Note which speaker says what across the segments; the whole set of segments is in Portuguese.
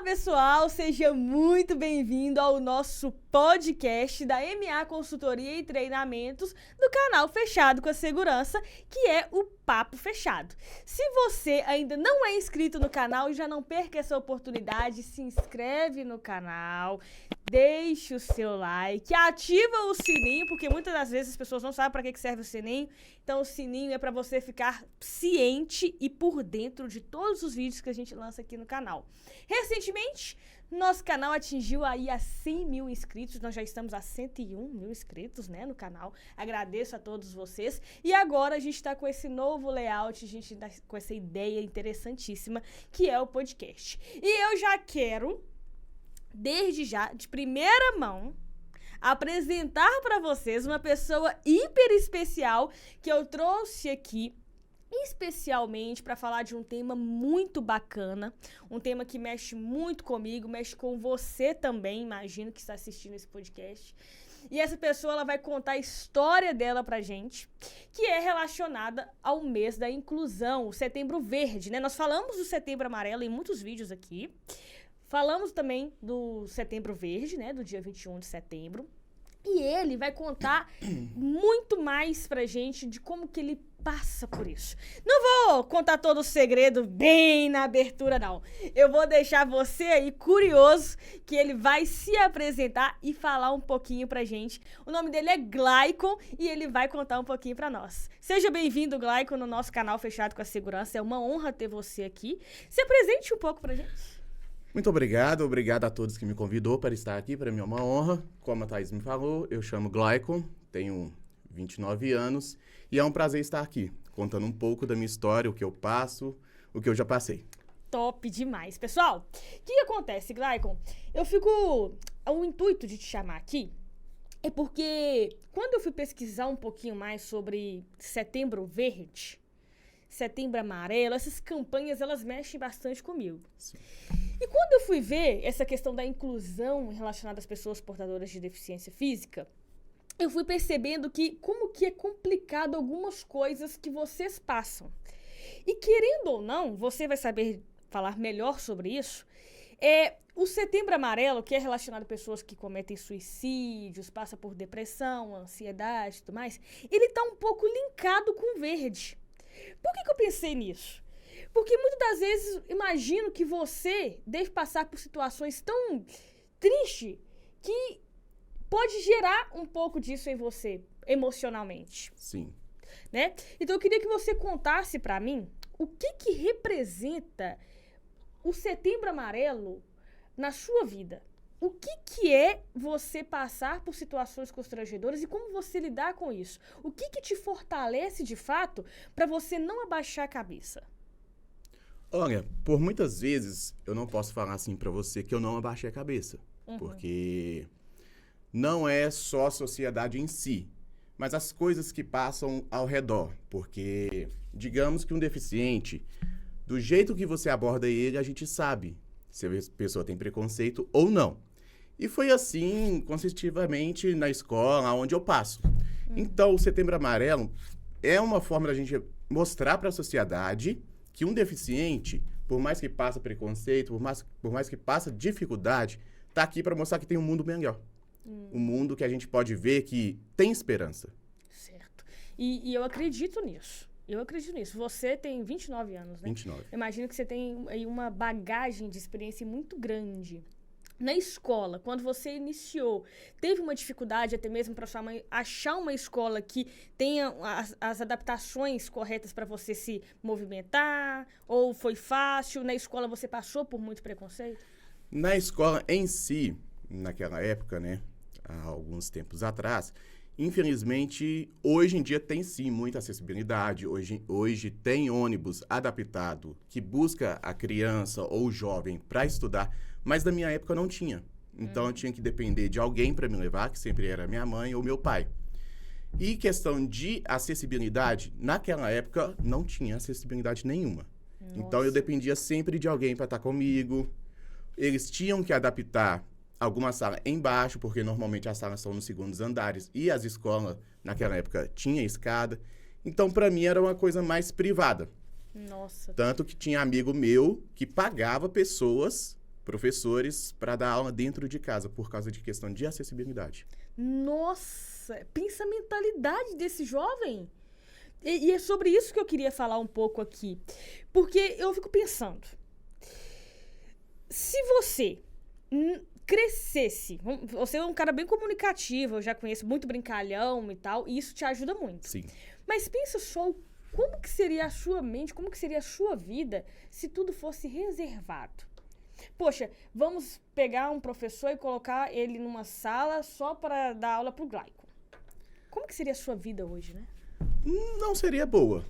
Speaker 1: pessoal, seja muito bem-vindo ao nosso podcast da MA Consultoria e Treinamentos do canal Fechado com a Segurança, que é o Papo Fechado. Se você ainda não é inscrito no canal, já não perca essa oportunidade, se inscreve no canal, deixe o seu like, ativa o sininho, porque muitas das vezes as pessoas não sabem para que serve o sininho. Então o sininho é para você ficar ciente e por dentro de todos os vídeos que a gente lança aqui no canal. Recentemente, nosso canal atingiu aí a 100 mil inscritos, nós já estamos a 101 mil inscritos, né, no canal. Agradeço a todos vocês. E agora a gente está com esse novo layout, a gente está com essa ideia interessantíssima, que é o podcast. E eu já quero, desde já, de primeira mão, apresentar para vocês uma pessoa hiper especial que eu trouxe aqui especialmente para falar de um tema muito bacana, um tema que mexe muito comigo, mexe com você também, imagino que está assistindo esse podcast. E essa pessoa, ela vai contar a história dela pra gente, que é relacionada ao mês da inclusão, o Setembro Verde, né? Nós falamos do Setembro Amarelo em muitos vídeos aqui. Falamos também do Setembro Verde, né, do dia 21 de setembro. E ele vai contar muito mais pra gente de como que ele passa por isso. Não vou contar todo o segredo bem na abertura, não. Eu vou deixar você aí curioso, que ele vai se apresentar e falar um pouquinho pra gente. O nome dele é Glaicon e ele vai contar um pouquinho pra nós. Seja bem-vindo, Glaicon, no nosso canal Fechado com a Segurança. É uma honra ter você aqui. Se apresente um pouco pra gente.
Speaker 2: Muito obrigado a todos que me convidou para estar aqui, para mim é uma honra. Como a Thaís me falou, eu chamo Glaicon, tenho 29 anos e é um prazer estar aqui, contando um pouco da minha história, o que eu passo, o que eu já passei.
Speaker 1: Top demais. Pessoal, o que acontece, Glaicon? O intuito de te chamar aqui é porque quando eu fui pesquisar um pouquinho mais sobre Setembro Verde, Setembro Amarelo, essas campanhas, elas mexem bastante comigo.
Speaker 2: Sim.
Speaker 1: E quando eu fui ver essa questão da inclusão relacionada às pessoas portadoras de deficiência física, eu fui percebendo como que é complicado algumas coisas que vocês passam. E querendo ou não, você vai saber falar melhor sobre isso, o Setembro Amarelo, que é relacionado a pessoas que cometem suicídios, passam por depressão, ansiedade e tudo mais, ele está um pouco linkado com o verde. Por que eu pensei nisso? Porque muitas das vezes imagino que você deve passar por situações tão tristes que pode gerar um pouco disso em você, emocionalmente.
Speaker 2: Sim.
Speaker 1: Né? Então eu queria que você contasse pra mim o que representa o Setembro Amarelo na sua vida. O que é você passar por situações constrangedoras e como você lidar com isso? O que te fortalece de fato pra você não abaixar a cabeça?
Speaker 2: Olha, por muitas vezes eu não posso falar assim pra você que eu não abaixei a cabeça, porque não é só a sociedade em si, mas as coisas que passam ao redor, porque digamos que um deficiente, do jeito que você aborda ele, a gente sabe se a pessoa tem preconceito ou não. E foi assim, consecutivamente, na escola, onde eu passo. Então, o Setembro Amarelo é uma forma da gente mostrar para a sociedade que um deficiente, por mais que passe preconceito, por mais que passe dificuldade, tá aqui para mostrar que tem um mundo melhor. Um mundo que a gente pode ver que tem esperança.
Speaker 1: Certo. E eu acredito nisso. Você tem 29 anos, né?
Speaker 2: 29.
Speaker 1: Eu imagino que você tem aí uma bagagem de experiência muito grande. Na escola, quando você iniciou, teve uma dificuldade até mesmo para sua mãe achar uma escola que tenha as adaptações corretas para você se movimentar? Ou foi fácil? Na escola você passou por muito preconceito?
Speaker 2: Na escola em si, naquela época, né, há alguns tempos atrás, infelizmente, hoje em dia tem sim muita acessibilidade. Hoje tem ônibus adaptado que busca a criança ou o jovem para estudar, mas na minha época não tinha. Então eu tinha que depender de alguém para me levar, que sempre era minha mãe ou meu pai. E questão de acessibilidade, naquela época não tinha acessibilidade nenhuma.
Speaker 1: Nossa.
Speaker 2: Então eu dependia sempre de alguém para estar comigo. Eles tinham que adaptar alguma sala embaixo, porque normalmente as salas são nos segundos andares e as escolas naquela época tinha escada. Então para mim era uma coisa mais privada.
Speaker 1: Nossa.
Speaker 2: Tanto que tinha amigo meu que pagava pessoas professores para dar aula dentro de casa, por causa de questão de acessibilidade.
Speaker 1: Nossa, pensa a mentalidade desse jovem. E é sobre isso que eu queria falar um pouco aqui. Porque eu fico pensando, se você crescesse, você é um cara bem comunicativo, eu já conheço, muito brincalhão e tal, e isso te ajuda muito.
Speaker 2: Sim.
Speaker 1: Mas pensa só como que seria a sua mente, como que seria a sua vida se tudo fosse reservado. Poxa, vamos pegar um professor e colocar ele numa sala só para dar aula pro Glaicon. Como que seria a sua vida hoje, né?
Speaker 2: Não seria boa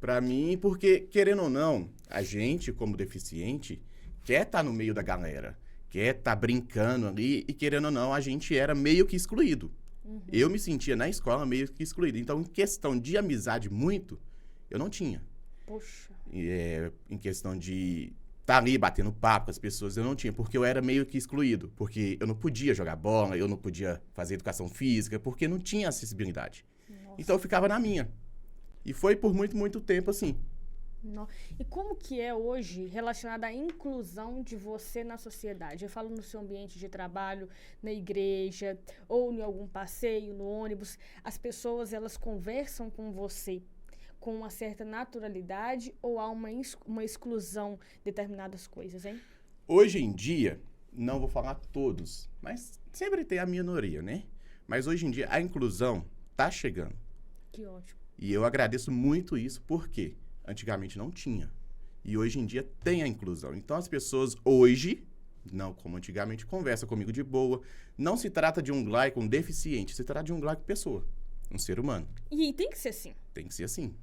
Speaker 2: para mim, porque, querendo ou não, a gente, como deficiente, quer estar no meio da galera, quer estar brincando ali, e querendo ou não, a gente era meio que excluído. Eu me sentia na escola meio que excluído. Então, em questão de amizade muito, eu não tinha.
Speaker 1: Poxa.
Speaker 2: Em questão de estar ali batendo papo com as pessoas, eu não tinha, porque eu era meio que excluído. Porque eu não podia jogar bola, eu não podia fazer educação física, porque não tinha acessibilidade.
Speaker 1: Nossa.
Speaker 2: Então, eu ficava na minha. E foi por muito, muito tempo assim.
Speaker 1: E como que é hoje relacionada à inclusão de você na sociedade? Eu falo no seu ambiente de trabalho, na igreja, ou em algum passeio, no ônibus. As pessoas, elas conversam com você com uma certa naturalidade ou há uma exclusão de determinadas coisas, hein?
Speaker 2: Hoje em dia, não vou falar todos, mas sempre tem a minoria, né? Mas hoje em dia, a inclusão tá chegando.
Speaker 1: Que ótimo.
Speaker 2: E eu agradeço muito isso, porque antigamente não tinha. E hoje em dia tem a inclusão. Então as pessoas hoje, não como antigamente, conversam comigo de boa. Não se trata de um Glaicon deficiente, se trata de um Glaicon pessoa, um ser humano.
Speaker 1: E tem que ser assim.
Speaker 2: Tem que ser assim.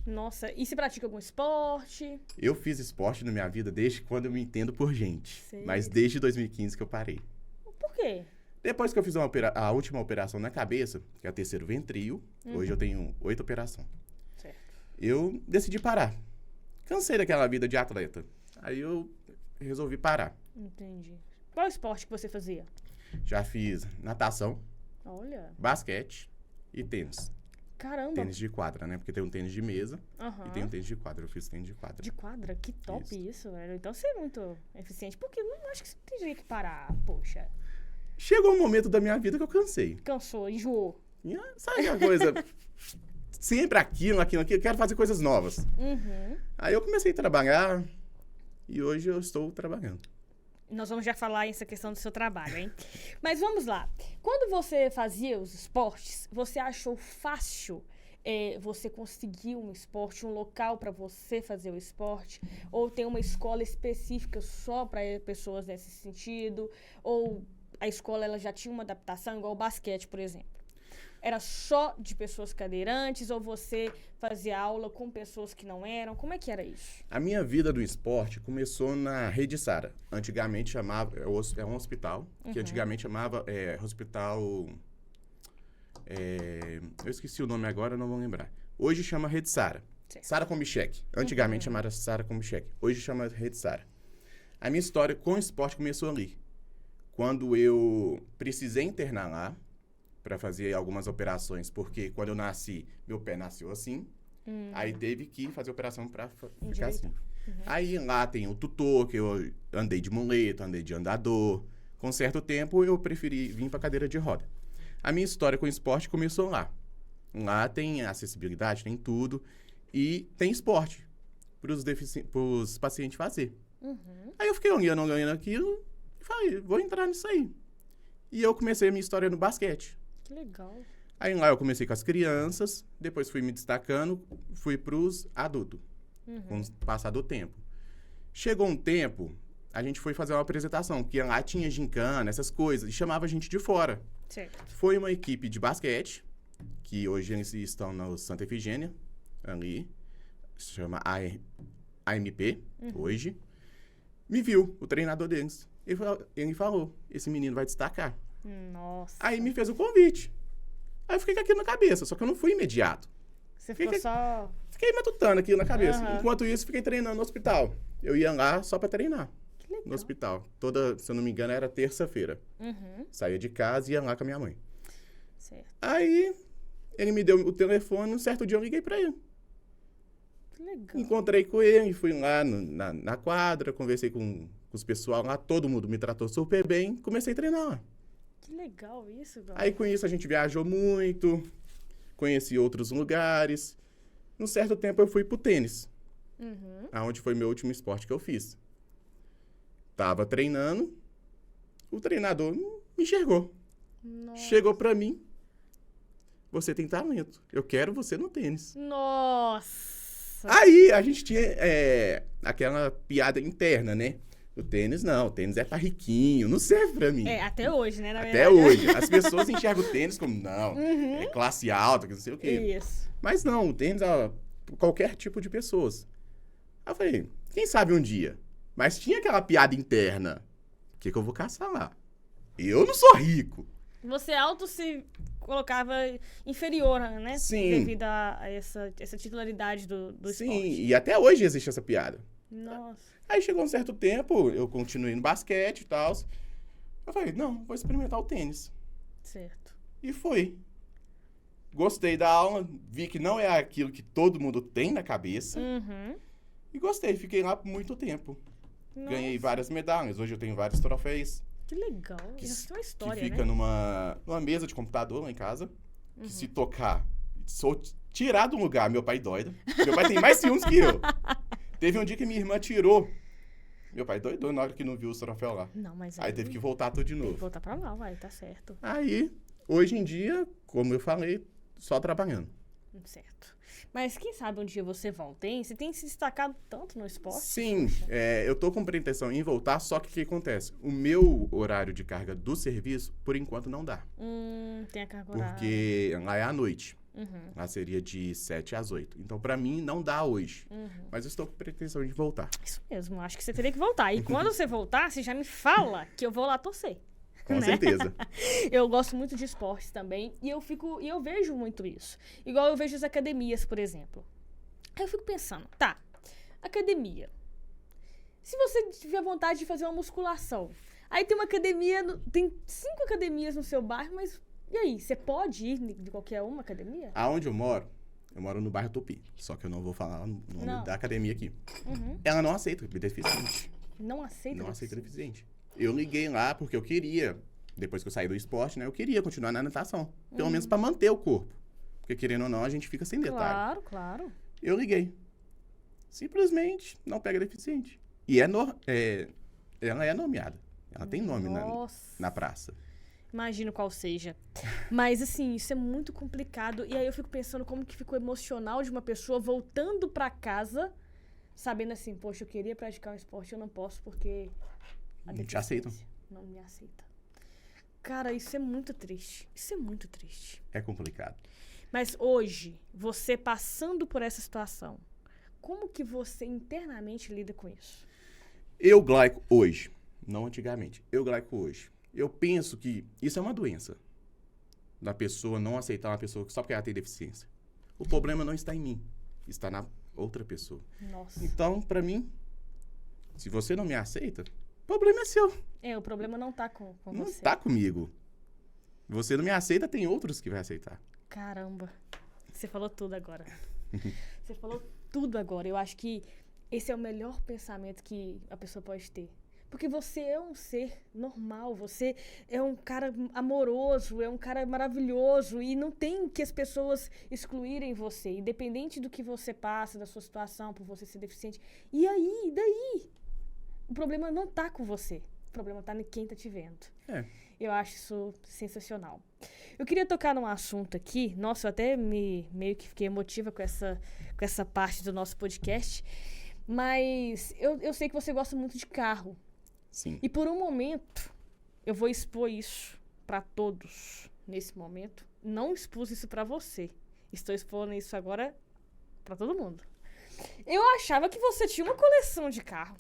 Speaker 1: Nossa, e se pratica algum esporte?
Speaker 2: Eu fiz esporte na minha vida desde quando eu me entendo por gente.
Speaker 1: Sei.
Speaker 2: Mas desde 2015 que eu parei.
Speaker 1: Por quê?
Speaker 2: Depois que eu fiz a última operação na cabeça, que é o terceiro ventril, hoje eu tenho 8 operações.
Speaker 1: Certo.
Speaker 2: Eu decidi parar. Cansei daquela vida de atleta. Aí eu resolvi parar.
Speaker 1: Entendi. Qual esporte que você fazia?
Speaker 2: Já fiz natação,
Speaker 1: Olha,
Speaker 2: basquete e tênis.
Speaker 1: caramba.
Speaker 2: Tênis de quadra, né? Porque tem um tênis de mesa
Speaker 1: Aham.
Speaker 2: e tem um tênis de quadra. Eu fiz tênis de quadra.
Speaker 1: De quadra? Que top isso, velho. Então você é muito eficiente. Porque eu não acho que você teria que parar, poxa.
Speaker 2: Chegou um momento da minha vida que eu cansei.
Speaker 1: Cansou, enjoou.
Speaker 2: E, sabe a coisa? Sempre aquilo. Eu quero fazer coisas novas.
Speaker 1: Uhum.
Speaker 2: Aí eu comecei a trabalhar e hoje eu estou trabalhando.
Speaker 1: Nós vamos já falar essa questão do seu trabalho, hein? Mas vamos lá. Quando você fazia os esportes, você achou fácil você conseguir um esporte, um local para você fazer o esporte? Ou tem uma escola específica só para pessoas nesse sentido? Ou a escola ela já tinha uma adaptação, igual o basquete, por exemplo? Era só de pessoas cadeirantes ou você fazia aula com pessoas que não eram? Como é que era isso?
Speaker 2: A minha vida do esporte começou na Rede Sara. Antigamente chamava... É um hospital, que antigamente chamava Hospital... eu esqueci o nome agora, não vou lembrar. Hoje chama Rede Sara. Sara Kubitschek. Antigamente chamava Sara Kubitschek. Hoje chama Rede Sara. A minha história com o esporte começou ali. Quando eu precisei internar lá, para fazer algumas operações, porque quando eu nasci, meu pé nasceu assim, aí teve que fazer operação para ficar assim. Aí lá tem o tutor, que eu andei de muleta, andei de andador. Com certo tempo, eu preferi vir para cadeira de roda. A minha história com o esporte começou lá. Lá tem acessibilidade, tem tudo, e tem esporte para os pacientes fazer. Aí eu fiquei olhando aquilo, e falei, vou entrar nisso aí. E eu comecei a minha história no basquete.
Speaker 1: Que legal.
Speaker 2: Aí lá eu comecei com as crianças, depois fui me destacando, fui pros adultos, com o passar do tempo. Chegou um tempo, a gente foi fazer uma apresentação, que lá tinha gincana, essas coisas, e chamava a gente de fora.
Speaker 1: Certo.
Speaker 2: Foi uma equipe de basquete, que hoje eles estão na Santa Efigênia, ali, se chama AMP, hoje. Me viu, o treinador deles. Ele falou, esse menino vai destacar.
Speaker 1: Nossa.
Speaker 2: Aí me fez o convite. Aí eu fiquei com aquilo na cabeça, só que eu não fui imediato.
Speaker 1: Você ficou só...
Speaker 2: Fiquei matutando aquilo na cabeça. Enquanto isso, fiquei treinando no hospital. Eu ia lá só pra treinar.
Speaker 1: Que legal.
Speaker 2: No hospital. Se eu não me engano, era terça-feira. Saía de casa e ia lá com a minha mãe.
Speaker 1: Certo.
Speaker 2: Aí, ele me deu o telefone, um certo dia eu liguei pra ele.
Speaker 1: Que legal.
Speaker 2: Encontrei com ele, fui lá na quadra, conversei com os pessoal lá, todo mundo me tratou super bem, comecei a treinar lá.
Speaker 1: Que legal isso, Glauco.
Speaker 2: Aí com isso a gente viajou muito, conheci outros lugares. Num certo tempo eu fui pro tênis, aonde foi meu último esporte que eu fiz. Tava treinando, o treinador me enxergou.
Speaker 1: Nossa.
Speaker 2: Chegou pra mim, você tem talento, eu quero você no tênis.
Speaker 1: Nossa.
Speaker 2: Aí a gente tinha aquela piada interna, né? O tênis não, o tênis é pra riquinho, não serve pra mim.
Speaker 1: Até hoje, né, na
Speaker 2: Até
Speaker 1: verdade.
Speaker 2: hoje. As pessoas enxergam o tênis como, não, é classe alta, que não sei o quê.
Speaker 1: Isso.
Speaker 2: Mas não, o tênis é pra qualquer tipo de pessoas. Aí eu falei, quem sabe um dia? Mas tinha aquela piada interna. O que eu vou caçar lá? Eu não sou rico.
Speaker 1: Você auto se colocava inferior, né?
Speaker 2: Sim.
Speaker 1: Devido a essa titularidade do
Speaker 2: Sim,
Speaker 1: esporte.
Speaker 2: e até hoje existe essa piada.
Speaker 1: Nossa.
Speaker 2: Aí chegou um certo tempo, eu continuei no basquete e tal. Eu falei, não, vou experimentar o tênis.
Speaker 1: Certo.
Speaker 2: E foi. Gostei da aula, vi que não é aquilo que todo mundo tem na cabeça. E gostei, fiquei lá por muito tempo. Ganhei
Speaker 1: Nossa,
Speaker 2: várias medalhas, hoje eu tenho vários troféus.
Speaker 1: que legal. Isso é uma
Speaker 2: Que
Speaker 1: história,
Speaker 2: fica
Speaker 1: né?
Speaker 2: numa mesa de computador lá em casa. Que se tocar, tirar do lugar, meu pai doido. Meu pai tem mais ciúmes que eu. Teve um dia que minha irmã tirou. Meu pai doidou na hora que não viu o troféu lá.
Speaker 1: Não, mas
Speaker 2: Aí teve que voltar tudo de
Speaker 1: tem que
Speaker 2: novo.
Speaker 1: voltar pra lá, vai, tá certo.
Speaker 2: Aí, hoje em dia, como eu falei, só trabalhando.
Speaker 1: Certo. Mas quem sabe um dia você volta, hein? Você tem se destacado tanto no esporte.
Speaker 2: Sim, eu tô com pretensão em voltar, só que o que acontece? O meu horário de carga do serviço, por enquanto, não dá.
Speaker 1: Tem a carga horária.
Speaker 2: Porque lá é à noite. Lá seria de 7 às 8. Então, pra mim, não dá hoje. Mas eu estou com pretensão de voltar.
Speaker 1: Isso mesmo, acho que você teria que voltar. E quando você voltar, você já me fala que eu vou lá torcer.
Speaker 2: Com
Speaker 1: Né?
Speaker 2: certeza.
Speaker 1: Eu gosto muito de esportes também e eu vejo muito isso. Igual eu vejo as academias, por exemplo. Aí eu fico pensando, tá, academia. Se você tiver vontade de fazer uma musculação, aí tem uma academia, tem 5 academias no seu bairro, mas e aí, você pode ir de qualquer uma academia?
Speaker 2: Aonde eu moro no bairro Tupi. Só que eu não vou falar o nome
Speaker 1: Não.
Speaker 2: da academia aqui. Ela não aceita deficiente.
Speaker 1: Não aceita?
Speaker 2: Não aceita deficiente. Eu liguei lá porque eu queria, depois que eu saí do esporte, né? Eu queria continuar na natação. Pelo menos pra manter o corpo. Porque querendo ou não, a gente fica sem detalhe.
Speaker 1: Claro, claro.
Speaker 2: Eu liguei. Simplesmente não pega deficiente. E ela é nomeada. Ela tem nome
Speaker 1: Nossa.
Speaker 2: na praça.
Speaker 1: Imagino qual seja. Mas, assim, isso é muito complicado. E aí eu fico pensando como que ficou emocional de uma pessoa voltando pra casa, sabendo assim, poxa, eu queria praticar um esporte, eu não posso porque
Speaker 2: Não te aceitam.
Speaker 1: não me aceita. Cara, isso é muito triste. Isso é muito triste.
Speaker 2: É complicado.
Speaker 1: Mas hoje, você passando por essa situação, como que você internamente lida com isso?
Speaker 2: Eu glaico hoje, não antigamente. Eu glaico hoje. Eu penso que isso é uma doença. Da pessoa não aceitar uma pessoa só porque ela tem deficiência. O problema não está em mim. Está na outra pessoa.
Speaker 1: Nossa.
Speaker 2: Então, pra mim, se você não me aceita, o problema é seu.
Speaker 1: O problema não tá com
Speaker 2: Não
Speaker 1: você.
Speaker 2: tá comigo. Você não me aceita, tem outros que vai aceitar.
Speaker 1: Caramba. Você falou tudo agora. Você falou tudo agora. Eu acho que esse é o melhor pensamento que a pessoa pode ter. Porque você é um ser normal, você é um cara amoroso, é um cara maravilhoso e não tem que as pessoas excluírem você, independente do que você passa, da sua situação, por você ser deficiente. E aí, e daí? O problema não tá com você, o problema tá em quem tá te vendo. Eu acho isso sensacional. Eu queria tocar num assunto aqui, nossa, eu até meio que fiquei emotiva com essa parte do nosso podcast, mas eu sei que você gosta muito de carro.
Speaker 2: Sim.
Speaker 1: E por um momento, eu vou expor isso pra todos nesse momento. Não expus isso pra você. Estou expondo isso agora pra todo mundo. Eu achava que você tinha uma coleção de carro.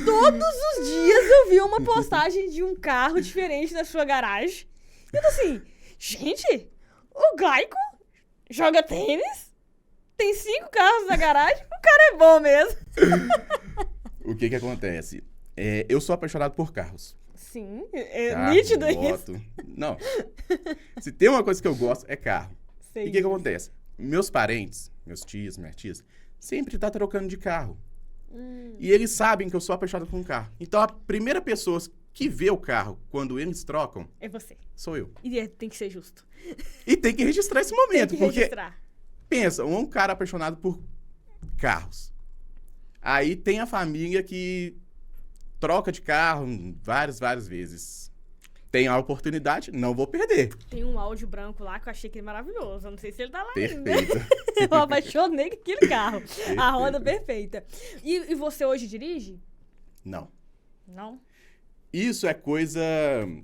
Speaker 1: Todos os dias eu via uma postagem de um carro diferente na sua garagem. E eu tô assim, gente, o Glaico joga tênis? Tem 5 carros na garagem? O cara é bom mesmo.
Speaker 2: O que acontece? Eu sou apaixonado por carros.
Speaker 1: Sim, é
Speaker 2: Carro,
Speaker 1: nítido isso.
Speaker 2: moto. Não. Se tem uma coisa que eu gosto, é carro.
Speaker 1: Sei.
Speaker 2: E o que acontece? Meus parentes, meus tios, minhas tias, sempre tá trocando de carro. E eles sabem que eu sou apaixonado por um carro. Então, a primeira pessoa que vê o carro quando eles trocam...
Speaker 1: É você.
Speaker 2: Sou eu.
Speaker 1: E tem que ser justo.
Speaker 2: E tem que registrar esse momento.
Speaker 1: Tem que
Speaker 2: porque,
Speaker 1: registrar.
Speaker 2: pensa, um cara apaixonado por carros. Aí tem a família que troca de carro várias vezes. Tem a oportunidade, não vou perder.
Speaker 1: Tem um áudio branco lá que eu achei que ele maravilhoso. Eu não sei se ele tá lá ainda.
Speaker 2: Perfeito.
Speaker 1: Eu apaixonei com aquele carro. A roda perfeita. E você hoje dirige?
Speaker 2: Não.
Speaker 1: Não?
Speaker 2: Isso é coisa,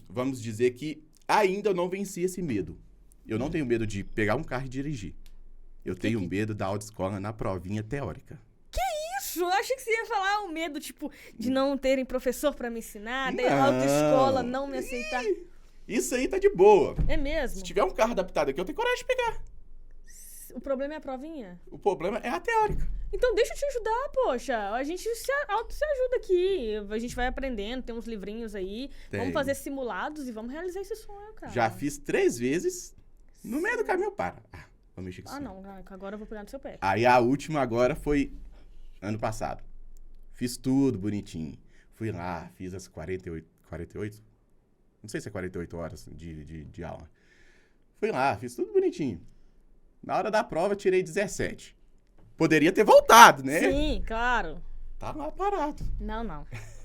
Speaker 2: vamos dizer que ainda eu não venci esse medo. Eu não tenho medo de pegar um carro e dirigir. Eu tenho medo da autoescola na provinha teórica.
Speaker 1: Isso, eu achei que você ia falar o medo, tipo, de não terem professor pra me ensinar, daí a
Speaker 2: Não.
Speaker 1: autoescola não me aceitar.
Speaker 2: Isso aí tá de boa.
Speaker 1: É mesmo?
Speaker 2: Se tiver um carro adaptado aqui, eu tenho coragem de pegar.
Speaker 1: O problema é a provinha?
Speaker 2: O problema é a teórica.
Speaker 1: Então deixa eu te ajudar, poxa. A gente se ajuda aqui. A gente vai aprendendo, tem uns livrinhos aí.
Speaker 2: Tem.
Speaker 1: Vamos fazer simulados e vamos realizar esse sonho, cara.
Speaker 2: Já fiz 3 vezes, no meio do caminho para. Vou mexer com isso.
Speaker 1: Não, agora eu vou pegar no seu pé.
Speaker 2: Aí a última agora foi ano passado. Fiz tudo bonitinho. Fui lá, fiz as 48? Não sei se é 48 horas de aula. Fui lá, fiz tudo bonitinho. Na hora da prova, tirei 17. Poderia ter voltado, né?
Speaker 1: Sim, claro.
Speaker 2: Tá lá parado.
Speaker 1: Não.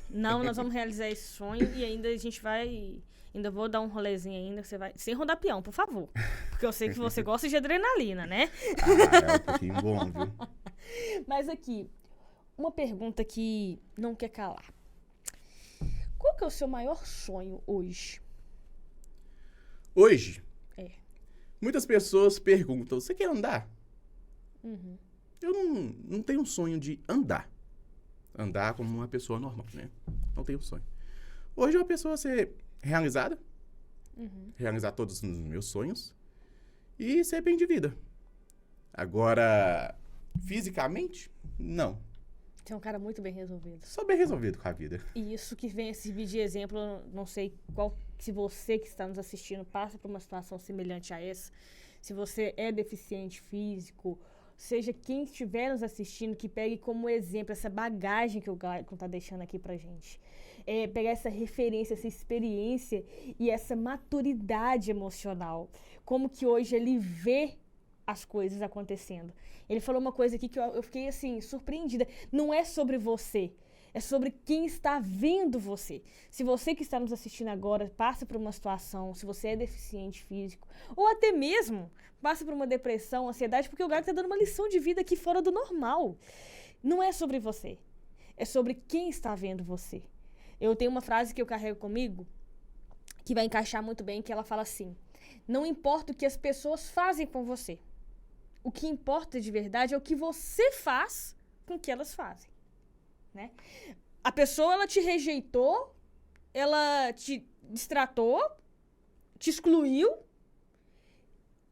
Speaker 1: Não, nós vamos realizar esse sonho e ainda a gente vai... Ainda vou dar um rolezinho ainda, você vai... Sem rodar peão, por favor. Porque eu sei que você gosta de adrenalina, né?
Speaker 2: É um pouquinho bom, viu?
Speaker 1: Mas aqui, uma pergunta que não quer calar. Qual que é o seu maior sonho hoje?
Speaker 2: Hoje,
Speaker 1: É.
Speaker 2: muitas pessoas perguntam, você quer andar?
Speaker 1: Uhum.
Speaker 2: Eu não tenho um sonho de andar. Andar como uma pessoa normal, né? Não tenho sonho. Hoje é uma pessoa ser realizada, realizar todos os meus sonhos e ser bem de vida. Agora, fisicamente, não.
Speaker 1: Você é um cara muito bem resolvido.
Speaker 2: Sou bem resolvido com a vida.
Speaker 1: E isso que vem a servir de exemplo, não sei qual, se você que está nos assistindo passa por uma situação semelhante a essa, se você é deficiente físico, seja quem estiver nos assistindo, que pegue como exemplo essa bagagem que o Glayton está deixando aqui pra gente. Pegar essa referência, essa experiência e essa maturidade emocional. Como que hoje ele vê as coisas acontecendo. Ele falou uma coisa aqui que eu fiquei, assim, surpreendida. Não é sobre você, é sobre quem está vendo você. Se você que está nos assistindo agora passa por uma situação, se você é deficiente físico, ou até mesmo passa por uma depressão, ansiedade, porque o Glayton está dando uma lição de vida aqui fora do normal. Não é sobre você, é sobre quem está vendo você. Eu tenho uma frase que eu carrego comigo, que vai encaixar muito bem, que ela fala assim: não importa o que as pessoas fazem com você, o que importa de verdade é o que você faz com o que elas fazem, né? A pessoa, ela te rejeitou, ela te destratou, te excluiu,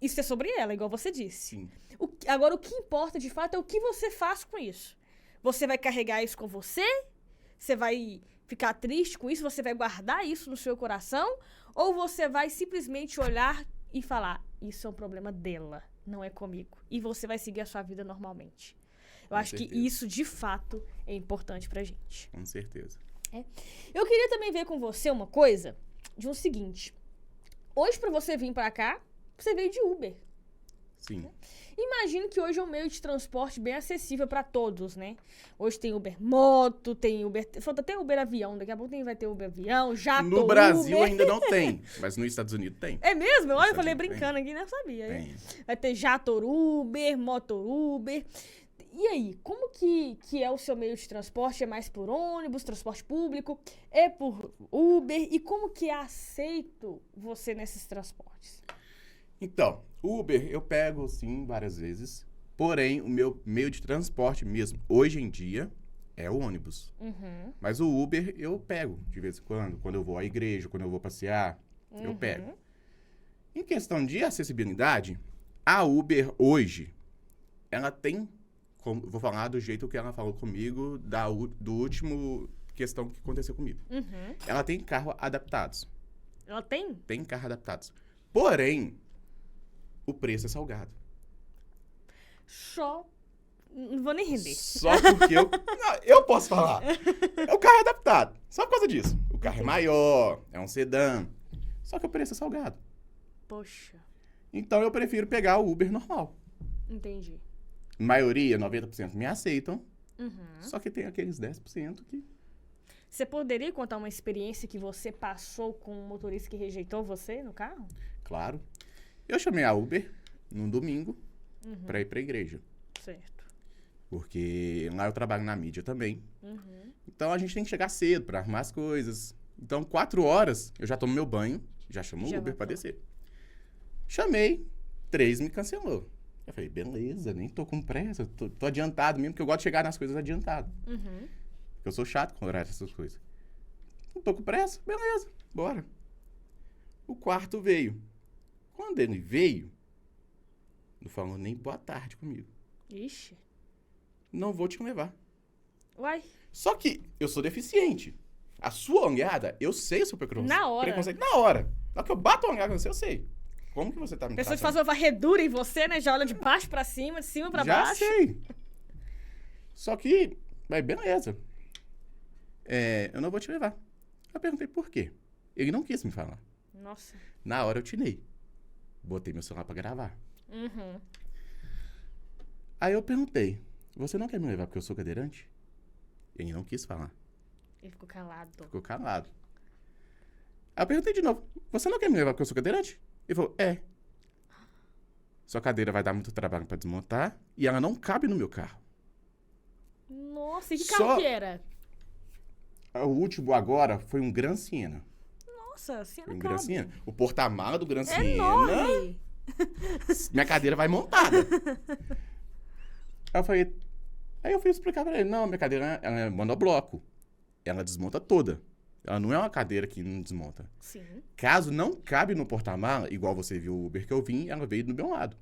Speaker 1: isso é sobre ela, igual você disse.
Speaker 2: Sim.
Speaker 1: Agora, o que importa de fato é o que você faz com isso. Você vai carregar isso com você? Você vai ficar triste com isso? Você vai guardar isso no seu coração? Ou você vai simplesmente olhar e falar, isso é um problema dela, não é comigo. E você vai seguir a sua vida normalmente. Eu acho que isso, de fato, é importante pra gente.
Speaker 2: Com certeza.
Speaker 1: Eu queria também ver com você uma coisa de um seguinte. Hoje, pra você vir pra cá, você veio de Uber.
Speaker 2: Sim.
Speaker 1: Imagino que hoje é um meio de transporte bem acessível para todos, né? Hoje tem Uber Moto, tem Uber... Falta até Uber Avião, daqui a pouco vai ter Uber Avião, Jato
Speaker 2: No Brasil
Speaker 1: Uber.
Speaker 2: ainda não tem, mas nos Estados Unidos tem.
Speaker 1: É mesmo? Olha, eu falei
Speaker 2: Tem.
Speaker 1: brincando aqui, não sabia.
Speaker 2: Tem.
Speaker 1: Vai ter Jato Uber, Moto Uber. E aí, como que é o seu meio de transporte? É mais por ônibus, transporte público? É por Uber? E como que é aceito você nesses transportes?
Speaker 2: Então, Uber eu pego, sim, várias vezes. Porém, o meu meio de transporte mesmo, hoje em dia, é o ônibus.
Speaker 1: Uhum.
Speaker 2: Mas o Uber eu pego de vez em quando eu vou à igreja, quando eu vou passear, eu pego. Em questão de acessibilidade, a Uber hoje, ela tem, vou falar do jeito que ela falou comigo, do último questão que aconteceu comigo.
Speaker 1: Uhum.
Speaker 2: Ela tem carro adaptados.
Speaker 1: Ela tem?
Speaker 2: Tem carro adaptados. Porém, o preço é salgado.
Speaker 1: Só Não vou nem render.
Speaker 2: Só porque eu posso falar. O carro é adaptado. Só por causa disso. O carro é maior, é um sedã. Só que o preço é salgado.
Speaker 1: Poxa,
Speaker 2: Então eu prefiro pegar o Uber normal.
Speaker 1: entendi.
Speaker 2: Maioria, 90% me aceitam.
Speaker 1: Uhum.
Speaker 2: Só que tem aqueles 10% que...
Speaker 1: Você poderia contar uma experiência que você passou com um motorista que rejeitou você no carro?
Speaker 2: Claro. Eu chamei a Uber num domingo pra ir pra igreja.
Speaker 1: Certo.
Speaker 2: Porque lá eu trabalho na mídia também.
Speaker 1: Uhum.
Speaker 2: Então a gente tem que chegar cedo pra arrumar as coisas. Então 4 horas eu já tomo meu banho, já chamo o
Speaker 1: Já
Speaker 2: Uber pra
Speaker 1: voltou.
Speaker 2: descer. Chamei, 3 me cancelou. Eu falei, beleza, nem tô com pressa, tô adiantado mesmo, porque eu gosto de chegar nas coisas adiantado.
Speaker 1: Uhum.
Speaker 2: Porque eu sou chato com horário dessas coisas. Não tô com pressa, beleza, bora. O quarto veio. Quando ele veio, não falou nem boa tarde comigo.
Speaker 1: Ixi.
Speaker 2: Não vou te levar.
Speaker 1: Uai,
Speaker 2: Só que eu sou deficiente. A sua olhada, eu sei o seu preconceito.
Speaker 1: Na hora.
Speaker 2: Preconceito na hora. Na hora que eu bato a olhada com você, eu sei. Como que você tá me
Speaker 1: a pessoa te
Speaker 2: tratando?
Speaker 1: faz uma varredura em você, né? Já olha de baixo pra cima, de cima pra
Speaker 2: Já
Speaker 1: baixo.
Speaker 2: sei. Só que, mas beleza. Eu não vou te levar. Eu perguntei por quê. Ele não quis me falar.
Speaker 1: Nossa.
Speaker 2: Na hora eu tinei. Botei meu celular pra gravar.
Speaker 1: Uhum.
Speaker 2: Aí eu perguntei, você não quer me levar porque eu sou cadeirante? Ele não quis falar.
Speaker 1: Ele ficou calado.
Speaker 2: Ficou calado. Aí eu perguntei de novo, você não quer me levar porque eu sou cadeirante? Ele falou, Sua cadeira vai dar muito trabalho pra desmontar e ela não cabe no meu carro.
Speaker 1: Nossa, e que
Speaker 2: Só-
Speaker 1: carro que era?
Speaker 2: O último agora foi um Gran Siena.
Speaker 1: Nossa, assim
Speaker 2: Foi
Speaker 1: não
Speaker 2: um Gran
Speaker 1: cabe.
Speaker 2: Siena. O porta-mala do Gran
Speaker 1: É
Speaker 2: Siena,
Speaker 1: enorme.
Speaker 2: minha cadeira vai montada. Aí eu fui explicar pra ele, não, minha cadeira ela é monobloco. Ela desmonta toda. Ela não é uma cadeira que não desmonta.
Speaker 1: Sim.
Speaker 2: Caso não cabe no porta-mala, igual você viu o Uber que eu vim, ela veio do meu lado.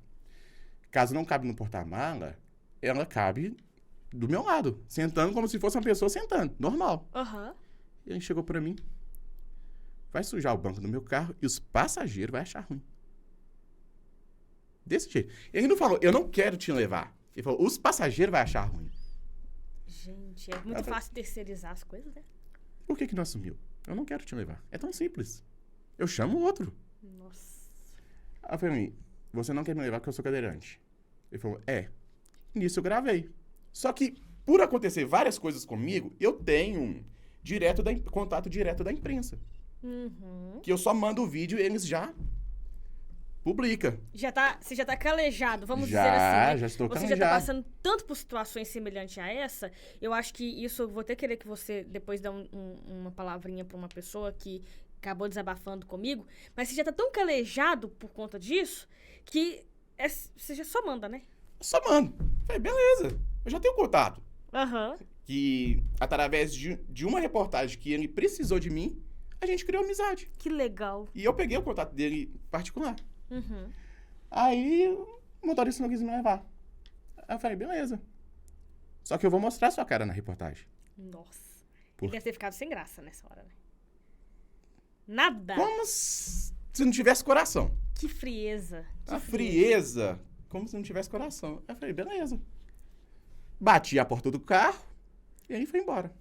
Speaker 2: Caso não cabe no porta-mala, ela cabe do meu lado, sentando como se fosse uma pessoa sentando, normal.
Speaker 1: Aham.
Speaker 2: E ele chegou pra mim, vai sujar o banco do meu carro e os passageiros vão achar ruim. Desse jeito. Ele não falou, eu não quero te levar. Ele falou, os passageiros vão achar ruim.
Speaker 1: Gente, é muito
Speaker 2: Eu falei-
Speaker 1: fácil terceirizar as coisas, né?
Speaker 2: Por que não assumiu? Eu não quero te levar. É tão simples. Eu chamo outro.
Speaker 1: Nossa.
Speaker 2: Aí eu falei, você não quer me levar porque eu sou cadeirante. Ele falou, Nisso eu gravei. Só que, por acontecer várias coisas comigo, eu tenho um contato direto da imprensa.
Speaker 1: Uhum.
Speaker 2: Que eu só mando o vídeo e eles já publicam.
Speaker 1: Você já tá calejado, vamos
Speaker 2: Já,
Speaker 1: dizer assim, né?
Speaker 2: já estou
Speaker 1: Você já
Speaker 2: calejado.
Speaker 1: tá passando tanto por situações semelhantes a essa, eu acho que isso, eu vou até querer que você depois dê uma palavrinha pra uma pessoa que acabou desabafando comigo, mas você já tá tão calejado por conta disso, que você já só manda, né?
Speaker 2: Só mando. Falei, beleza. Eu já tenho contato.
Speaker 1: Aham.
Speaker 2: Que, através de uma reportagem que ele precisou de mim, a gente criou amizade.
Speaker 1: Que legal.
Speaker 2: E eu peguei o contato dele particular.
Speaker 1: Uhum.
Speaker 2: Aí o motorista não quis me levar. Aí eu falei, beleza. Só que eu vou mostrar sua cara na reportagem.
Speaker 1: Nossa.
Speaker 2: Por-
Speaker 1: Ele deve ter ficado sem graça nessa hora, né? Nada.
Speaker 2: Como se não tivesse coração.
Speaker 1: Que frieza. Que
Speaker 2: A frieza, como se não tivesse coração. Aí eu falei, beleza. Bati a porta do carro e aí foi embora.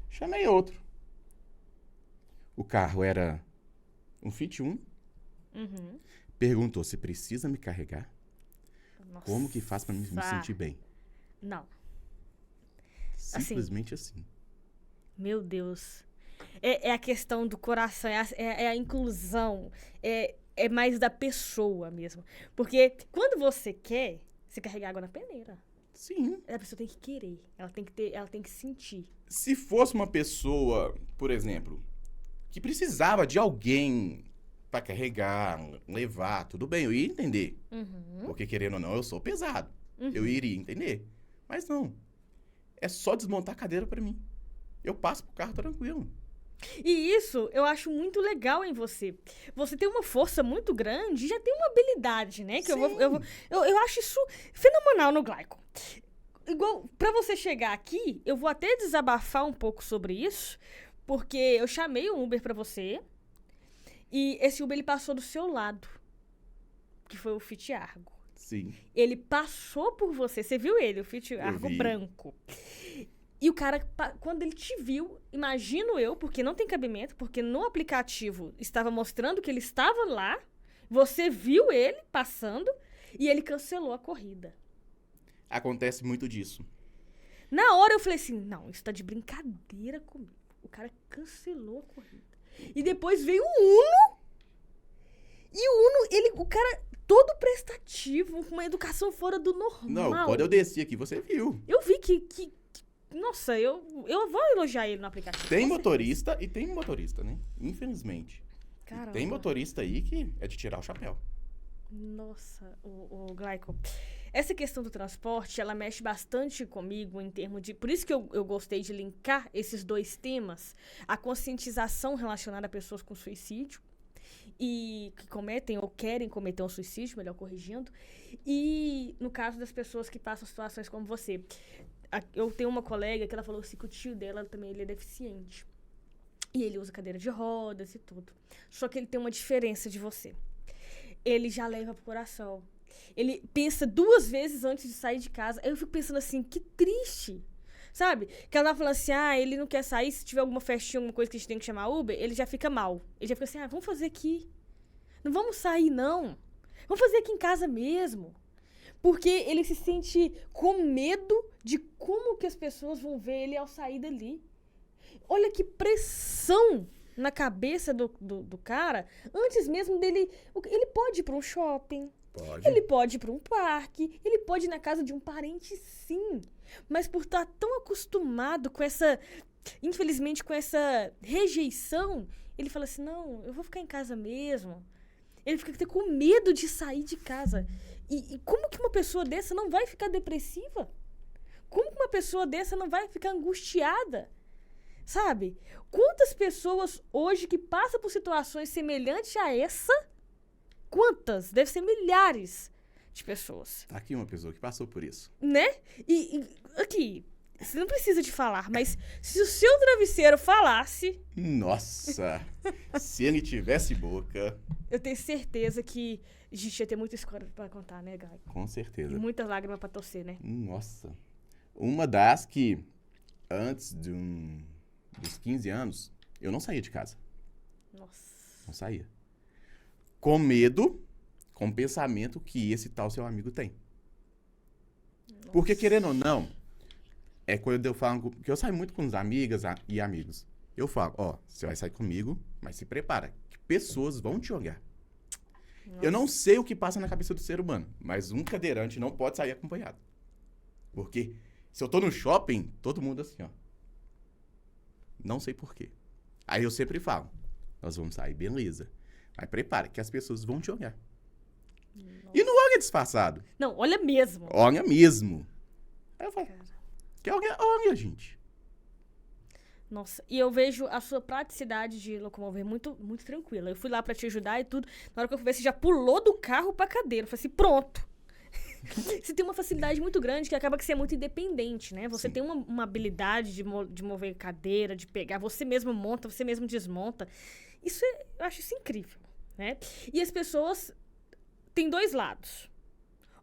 Speaker 2: Chamei outro. O carro era um Fit 1.
Speaker 1: Uhum.
Speaker 2: Perguntou se precisa me carregar.
Speaker 1: Nossa.
Speaker 2: Como que faz pra me sentir bem?
Speaker 1: Não.
Speaker 2: Simplesmente assim.
Speaker 1: Meu Deus. É a questão do coração, é a inclusão, é mais da pessoa mesmo. Porque quando você quer, você carrega água na peneira.
Speaker 2: Sim.
Speaker 1: A pessoa tem que querer, ela tem que sentir.
Speaker 2: Se fosse uma pessoa, por exemplo, que precisava de alguém pra carregar, levar, tudo bem, eu ia entender.
Speaker 1: Uhum.
Speaker 2: Porque, querendo ou não, eu sou pesado.
Speaker 1: Uhum.
Speaker 2: Eu iria entender. Mas não. É só desmontar a cadeira pra mim. Eu passo pro carro tranquilo.
Speaker 1: E isso eu acho muito legal em você. Você tem uma força muito grande e já tem uma habilidade, né? Que eu acho isso fenomenal no Glycon. Igual, pra você chegar aqui, eu vou até desabafar um pouco sobre isso, porque eu chamei um Uber pra você e esse Uber ele passou do seu lado, que foi o Fit Argo.
Speaker 2: Sim.
Speaker 1: Ele passou por você. Você viu ele, o Fiat Argo
Speaker 2: vi.
Speaker 1: branco. E o cara, quando ele te viu, imagino eu, porque não tem cabimento, porque no aplicativo estava mostrando que ele estava lá, você viu ele passando e ele cancelou a corrida.
Speaker 2: Acontece muito disso.
Speaker 1: Na hora eu falei assim, não, isso tá de brincadeira comigo. O cara cancelou a corrida. E depois veio o Uno. E o Uno, o cara todo prestativo, com uma educação fora do normal.
Speaker 2: Não, quando eu desci aqui, você viu.
Speaker 1: Eu vi que nossa, eu vou elogiar ele no aplicativo.
Speaker 2: Tem motorista e tem motorista, né? Infelizmente.
Speaker 1: Caramba.
Speaker 2: Tem motorista aí que é de tirar o chapéu.
Speaker 1: Nossa, o Glaico. Essa questão do transporte, ela mexe bastante comigo em termos de... Por isso que eu gostei de linkar esses dois temas. A conscientização relacionada a pessoas com suicídio e que cometem ou querem cometer um suicídio, melhor corrigindo. E no caso das pessoas que passam situações como você. Eu tenho uma colega que ela falou assim que o tio dela também ele é deficiente. E ele usa cadeira de rodas e tudo. Só que ele tem uma diferença de você. Ele já leva pro coração. Ele pensa 2 vezes antes de sair de casa. Aí eu fico pensando assim, que triste. Sabe? Que ela tá falando assim, ele não quer sair. Se tiver alguma festinha, alguma coisa que a gente tem que chamar Uber, ele já fica mal. Ele já fica assim, vamos fazer aqui. Não vamos sair, não. Vamos fazer aqui em casa mesmo. Porque ele se sente com medo de como que as pessoas vão ver ele ao sair dali. Olha que pressão na cabeça do cara, antes mesmo dele... Ele pode ir para um shopping,
Speaker 2: Pode.
Speaker 1: ele pode ir para um parque, ele pode ir na casa de um parente, sim. Mas por estar tão acostumado com essa... Infelizmente, com essa rejeição, ele fala assim, não, eu vou ficar em casa mesmo. Ele fica até com medo de sair de casa. E como que uma pessoa dessa não vai ficar depressiva? Como que uma pessoa dessa não vai ficar angustiada? Sabe? Quantas pessoas hoje que passam por situações semelhantes a essa? Quantas? Deve ser milhares de pessoas.
Speaker 2: Tá aqui uma pessoa que passou por isso.
Speaker 1: Né? E aqui, você não precisa de falar, mas se o seu travesseiro falasse...
Speaker 2: Nossa! Se ele tivesse boca...
Speaker 1: Eu tenho certeza que a gente ia ter muita história pra contar, né, Gai?
Speaker 2: Com certeza.
Speaker 1: E muitas lágrimas pra torcer, né?
Speaker 2: Nossa. Uma das que, antes dos 15 anos, eu não saía de casa.
Speaker 1: Nossa.
Speaker 2: Não saía. Com medo, com o pensamento que esse tal seu amigo tem.
Speaker 1: Nossa.
Speaker 2: Porque, querendo ou não, é quando eu falo... Porque eu saio muito com as amigas e amigos. Eu falo, você vai sair comigo, mas se prepara, que pessoas vão te olhar.
Speaker 1: Nossa.
Speaker 2: Eu não sei o que passa na cabeça do ser humano, mas um cadeirante não pode sair acompanhado. Porque se eu tô no shopping, todo mundo assim, Não sei por quê. Aí eu sempre falo, nós vamos sair, beleza. Mas prepara, que as pessoas vão te olhar.
Speaker 1: Nossa.
Speaker 2: E não olha disfarçado.
Speaker 1: Não, olha mesmo.
Speaker 2: Olha mesmo. Aí eu falo,
Speaker 1: Cara.
Speaker 2: que olha, gente.
Speaker 1: Nossa, e eu vejo a sua praticidade de locomover muito, muito tranquila. Eu fui lá pra te ajudar e tudo. Na hora que eu fui ver, você já pulou do carro pra cadeira. Eu falei assim, pronto. Você tem uma facilidade muito grande que acaba que você é muito independente, né? Você
Speaker 2: Sim.
Speaker 1: tem uma habilidade de mover cadeira, de pegar. Você mesmo monta, você mesmo desmonta. Isso eu acho isso incrível, né? E as pessoas têm 2 lados.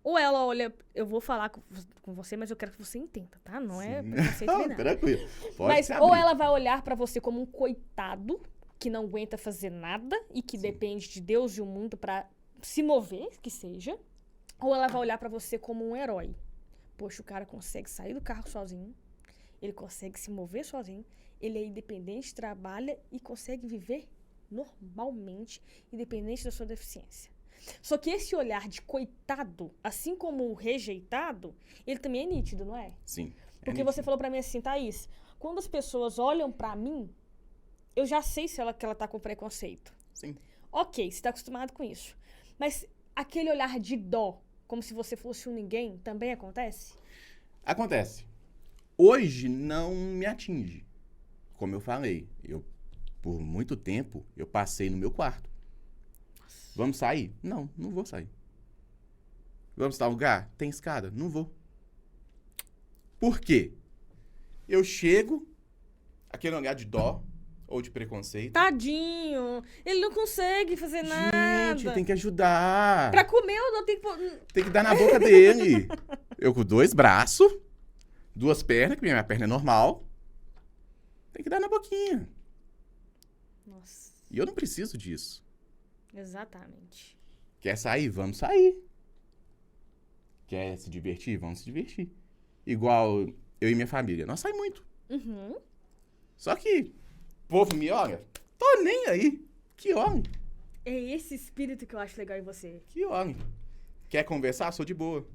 Speaker 1: Ou ela olha, eu vou falar com você, mas eu quero que você entenda, tá? Não é preconceito nem nada.
Speaker 2: Tranquilo. Pode
Speaker 1: Mas
Speaker 2: se
Speaker 1: ou
Speaker 2: abrir.
Speaker 1: ela vai olhar pra você como um coitado que não aguenta fazer nada e que
Speaker 2: Sim.
Speaker 1: depende de Deus e o mundo pra se mover, que seja. Ou ela vai olhar pra você como um herói. Poxa, o cara consegue sair do carro sozinho, ele consegue se mover sozinho, ele é independente, trabalha e consegue viver normalmente, independente da sua deficiência. Só que esse olhar de coitado, assim como o rejeitado, ele também é nítido, não é?
Speaker 2: Sim.
Speaker 1: Porque você falou pra mim assim, Thaís, quando as pessoas olham pra mim, eu já sei que ela tá com preconceito.
Speaker 2: Sim.
Speaker 1: Ok, você tá acostumado com isso. Mas aquele olhar de dó, como se você fosse um ninguém, também acontece?
Speaker 2: Acontece. Hoje não me atinge. Como eu falei, por muito tempo, eu passei no meu quarto. Vamos sair? Não vou sair. Vamos estar em lugar? Tem escada? Não vou. Por quê? Eu chego, aquele olhar de dó, ou de preconceito.
Speaker 1: Tadinho. Ele não consegue fazer nada.
Speaker 2: Gente, tem que ajudar.
Speaker 1: Pra comer, eu não tenho que...
Speaker 2: Tem que dar na boca dele. Eu com 2 braços, 2 pernas, que minha perna é normal. Tem que dar na boquinha.
Speaker 1: Nossa,
Speaker 2: E eu não preciso disso.
Speaker 1: exatamente.
Speaker 2: Quer sair? Vamos sair. Quer se divertir? Vamos se divertir. Igual eu e minha família. Nós saímos muito.
Speaker 1: Uhum.
Speaker 2: Só que o povo me olha, tô nem aí. Que homem.
Speaker 1: É esse espírito que eu acho legal em você.
Speaker 2: Que homem. Quer conversar? Sou de boa.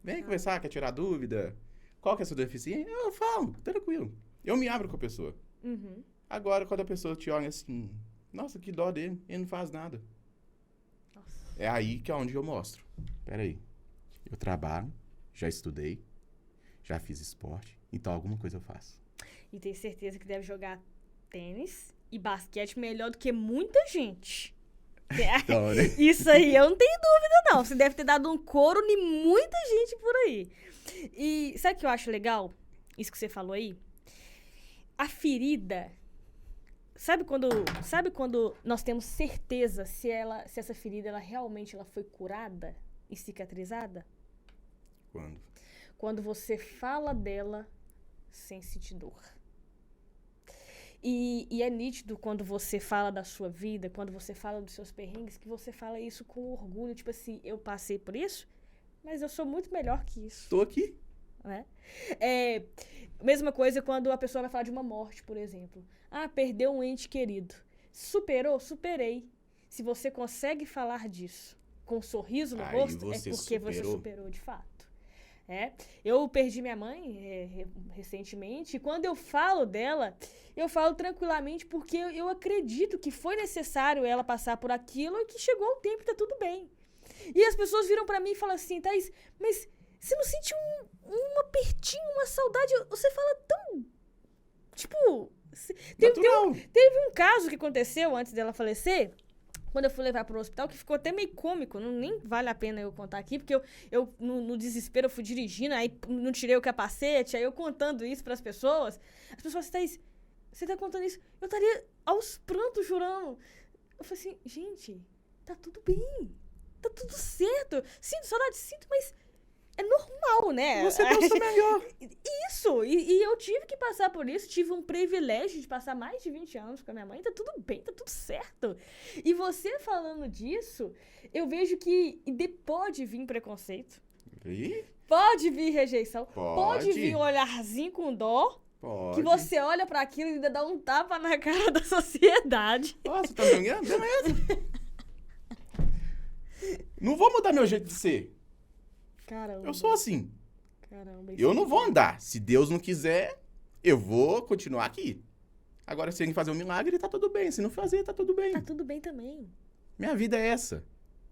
Speaker 2: Vem conversar, quer tirar dúvida? Qual que é a sua deficiência? Eu falo, tranquilo. Eu me abro com a pessoa.
Speaker 1: Uhum.
Speaker 2: Agora, quando a pessoa te olha assim, nossa, que dó dele, ele não faz nada.
Speaker 1: Nossa.
Speaker 2: É aí que é onde eu mostro. Peraí, eu trabalho, já estudei, já fiz esporte, então alguma coisa eu faço.
Speaker 1: E tenho certeza que deve jogar tênis e basquete melhor do que muita gente.
Speaker 2: Então, né?
Speaker 1: Isso aí eu não tenho dúvida, não. Você deve ter dado um couro em muita gente por aí. E sabe o que eu acho legal? Isso que você falou aí? A ferida. Sabe quando nós temos certeza se essa ferida ela realmente foi curada e cicatrizada?
Speaker 2: Quando?
Speaker 1: Quando você fala dela sem sentir dor. E é nítido quando você fala da sua vida, quando você fala dos seus perrengues, que você fala isso com orgulho. Tipo assim, eu passei por isso, mas eu sou muito melhor que isso.
Speaker 2: Tô aqui.
Speaker 1: Né? Mesma coisa quando a pessoa vai falar de uma morte, por exemplo. Ah, perdeu um ente querido. Superou? Superei. Se você consegue falar disso com um sorriso no
Speaker 2: Aí
Speaker 1: rosto, é
Speaker 2: você
Speaker 1: porque você
Speaker 2: superou.
Speaker 1: superou de fato. Eu perdi minha mãe recentemente, e quando eu falo dela, eu falo tranquilamente porque eu acredito que foi necessário ela passar por aquilo e que chegou o tempo e tá tudo bem. E as pessoas viram pra mim e falam assim, Thaís, mas você não sente um apertinho, uma saudade? Você fala tão... Tipo... Teve um caso que aconteceu antes dela falecer, quando eu fui levar para o hospital, que ficou até meio cômico, nem vale a pena eu contar aqui, porque eu no desespero, eu fui dirigindo, aí não tirei o capacete, aí eu contando isso para as pessoas falam assim, Thaís, você tá contando isso? Eu estaria aos prantos chorando. Eu falei assim, gente, tá tudo bem, tá tudo certo, sinto saudade, mas é normal, né?
Speaker 2: Você deu o seu melhor.
Speaker 1: Isso, e eu tive que passar por isso, tive um privilégio de passar mais de 20 anos com a minha mãe, tá tudo bem, tá tudo certo. E você falando disso, eu vejo que pode vir preconceito,
Speaker 2: E?
Speaker 1: pode vir rejeição, pode
Speaker 2: Pode.
Speaker 1: vir um olharzinho com dó,
Speaker 2: Pode.
Speaker 1: que você olha pra aquilo e ainda dá um tapa na cara da sociedade.
Speaker 2: Nossa, tá me olhando? Beleza. Não vou mudar meu jeito de ser.
Speaker 1: Caramba.
Speaker 2: Eu sou assim.
Speaker 1: Caramba.
Speaker 2: Eu não vou andar. Se Deus não quiser, eu vou continuar aqui. Agora, se ele fazer um milagre, tá tudo bem. Se não fazer, tá tudo bem.
Speaker 1: Tá tudo bem também.
Speaker 2: Minha vida é essa.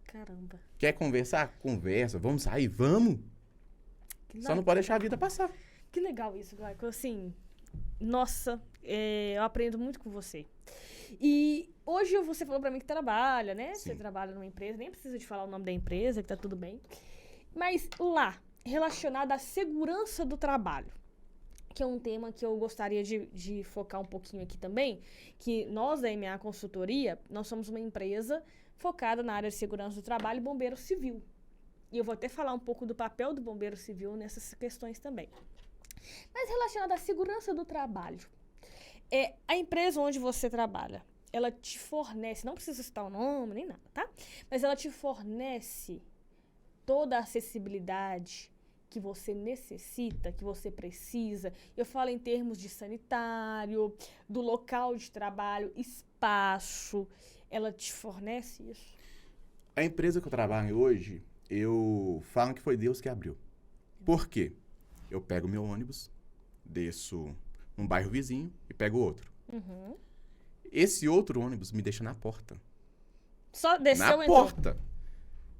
Speaker 1: Caramba.
Speaker 2: Quer conversar? Conversa. Vamos sair? Vamos. Só não pode deixar a vida passar.
Speaker 1: Que legal isso, Glauco. Assim, nossa, eu aprendo muito com você. E hoje você falou pra mim que trabalha, né?
Speaker 2: Sim.
Speaker 1: Você trabalha numa empresa, nem precisa de falar o nome da empresa, que tá tudo bem. Mas lá, relacionado à segurança do trabalho, que é um tema que eu gostaria de focar um pouquinho aqui também, que nós da MA Consultoria, nós somos uma empresa focada na área de segurança do trabalho e bombeiro civil. E eu vou até falar um pouco do papel do bombeiro civil nessas questões também. Mas relacionado à segurança do trabalho, a empresa onde você trabalha, ela te fornece, não precisa citar o nome nem nada, tá? Mas ela te fornece toda a acessibilidade que você necessita, que você precisa. Eu falo em termos de sanitário, do local de trabalho, espaço. Ela te fornece isso?
Speaker 2: A empresa que eu trabalho hoje, eu falo que foi Deus que abriu. Por quê? Eu pego meu ônibus, desço num bairro vizinho e pego outro.
Speaker 1: Uhum.
Speaker 2: Esse outro ônibus me deixa na porta.
Speaker 1: Só desceu
Speaker 2: Na
Speaker 1: e entrou.
Speaker 2: porta.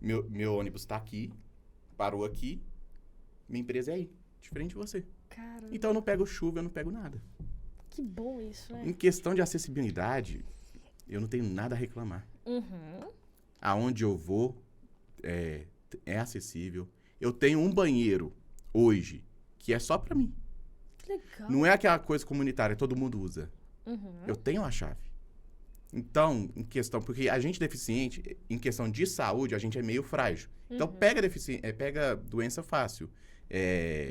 Speaker 2: Meu ônibus tá aqui, parou aqui, minha empresa é aí, diferente de você.
Speaker 1: Caramba,
Speaker 2: Então eu não pego chuva, eu não pego nada.
Speaker 1: que bom isso, né?
Speaker 2: Em questão de acessibilidade, eu não tenho nada a reclamar.
Speaker 1: Uhum.
Speaker 2: Aonde eu vou é acessível. Eu tenho um banheiro hoje que é só pra mim.
Speaker 1: Que legal.
Speaker 2: Não é aquela coisa comunitária, todo mundo usa. Eu tenho a chave. Então, porque a gente deficiente, em questão de saúde, a gente é meio frágil. Então, pega doença fácil.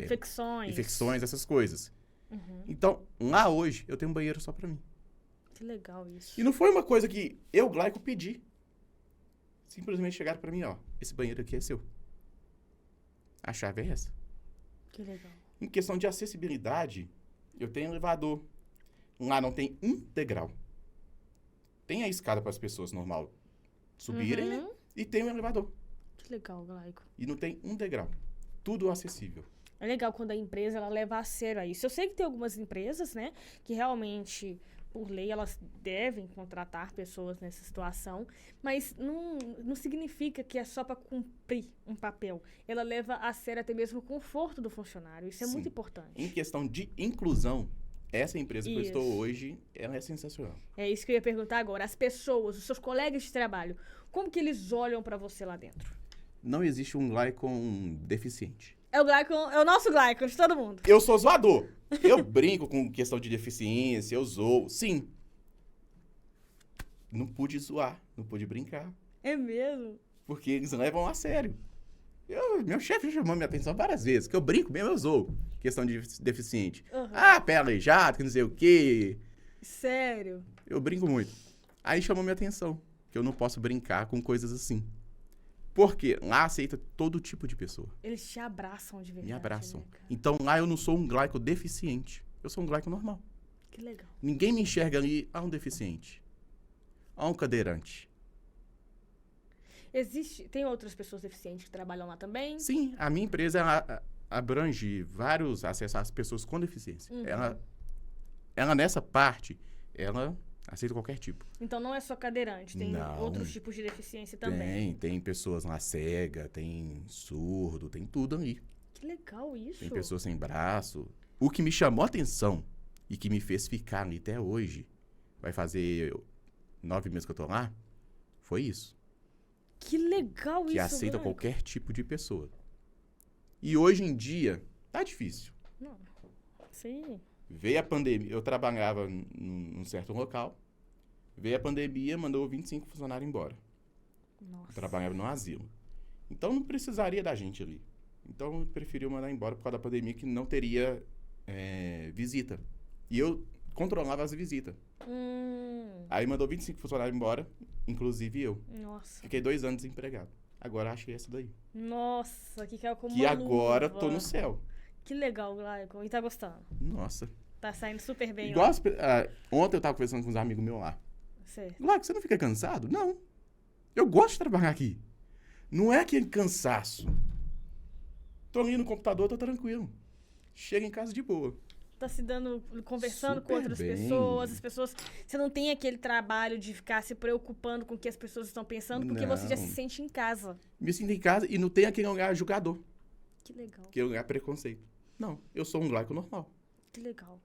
Speaker 2: Infecções, essas coisas. Então, lá hoje, eu tenho um banheiro só pra mim.
Speaker 1: Que legal isso.
Speaker 2: E não foi uma coisa que eu, Glaico, pedi. Simplesmente chegaram pra mim, ó, esse banheiro aqui é seu. A chave é essa.
Speaker 1: Que legal.
Speaker 2: Em questão de acessibilidade, eu tenho elevador. Lá não tem um degrau. Tem a escada para as pessoas normal subirem, né? E tem um elevador.
Speaker 1: Que legal, Glaico.
Speaker 2: E não tem um degrau. Tudo acessível.
Speaker 1: É legal quando a empresa ela leva a sério isso. Eu sei que tem algumas empresas, né, que realmente, por lei, elas devem contratar pessoas nessa situação, mas não significa que é só para cumprir um papel. Ela leva a sério até mesmo o conforto do funcionário. Isso é muito importante.
Speaker 2: Em questão de inclusão, essa empresa que eu estou hoje, ela é sensacional.
Speaker 1: É isso que eu ia perguntar agora. As pessoas, os seus colegas de trabalho, como que eles olham para você lá dentro?
Speaker 2: Não existe um Glycon deficiente.
Speaker 1: É o nosso Glycon de todo mundo.
Speaker 2: Eu sou zoador. Eu brinco com questão de deficiência, eu zoo. Sim. Não pude zoar, não pude brincar.
Speaker 1: É mesmo?
Speaker 2: Porque eles levam a sério. Meu chefe já chamou minha atenção várias vezes, que eu brinco mesmo, eu zoo. Questão de deficiente. Pé aleijado, que não sei o quê.
Speaker 1: Sério?
Speaker 2: Eu brinco muito. Aí chamou minha atenção, que eu não posso brincar com coisas assim. Porque lá aceita todo tipo de pessoa.
Speaker 1: Eles te abraçam de verdade.
Speaker 2: Me abraçam.
Speaker 1: Né,
Speaker 2: então lá eu não sou um Glyco deficiente. Eu sou um Glyco normal.
Speaker 1: Que legal.
Speaker 2: Ninguém me enxerga ali, um deficiente. Um cadeirante.
Speaker 1: Tem outras pessoas deficientes que trabalham lá também?
Speaker 2: Sim, a minha empresa ela abrange vários acessos às pessoas com deficiência. Ela nessa parte, ela aceita qualquer tipo.
Speaker 1: Então não é só cadeirante, tem outros tipos de deficiência também.
Speaker 2: Tem pessoas lá cega, tem surdo, tem tudo ali.
Speaker 1: Que legal isso.
Speaker 2: Tem pessoas sem braço. O que me chamou a atenção e que me fez ficar ali até hoje, vai fazer 9 meses que eu tô lá, foi isso.
Speaker 1: Que legal isso,
Speaker 2: que aceita qualquer tipo de pessoa. E hoje em dia, tá difícil.
Speaker 1: Não. Sim.
Speaker 2: Veio a pandemia, eu trabalhava num certo local, veio a pandemia, mandou 25 funcionários embora.
Speaker 1: Nossa.
Speaker 2: Eu trabalhava no asilo. Então não precisaria da gente ali. Então eu preferi mandar embora por causa da pandemia, que não teria visita. E eu controlava as visitas. Aí mandou 25 funcionários embora, inclusive eu.
Speaker 1: Nossa.
Speaker 2: Fiquei 2 anos desempregado. Agora achei essa daí.
Speaker 1: Nossa, que é como
Speaker 2: que agora tô no céu.
Speaker 1: Que legal, Glycon. E tá gostando?
Speaker 2: Nossa.
Speaker 1: Tá saindo super bem.
Speaker 2: Igual ontem eu tava conversando com uns amigos meus lá.
Speaker 1: Certo.
Speaker 2: Glycon, você não fica cansado? Não. Eu gosto de trabalhar aqui. Não é aquele cansaço. Tô ali no computador, tô tranquilo. Chego em casa de boa.
Speaker 1: Tá se conversando
Speaker 2: super
Speaker 1: com outras
Speaker 2: bem.
Speaker 1: pessoas, as pessoas... Você não tem aquele trabalho de ficar se preocupando com o que as pessoas estão pensando, porque você já se sente em casa.
Speaker 2: Me sinto em casa e não tem aquele lugar julgador.
Speaker 1: Que legal.
Speaker 2: Aquele lugar preconceito. Não, eu sou um Glycon normal.
Speaker 1: Que legal.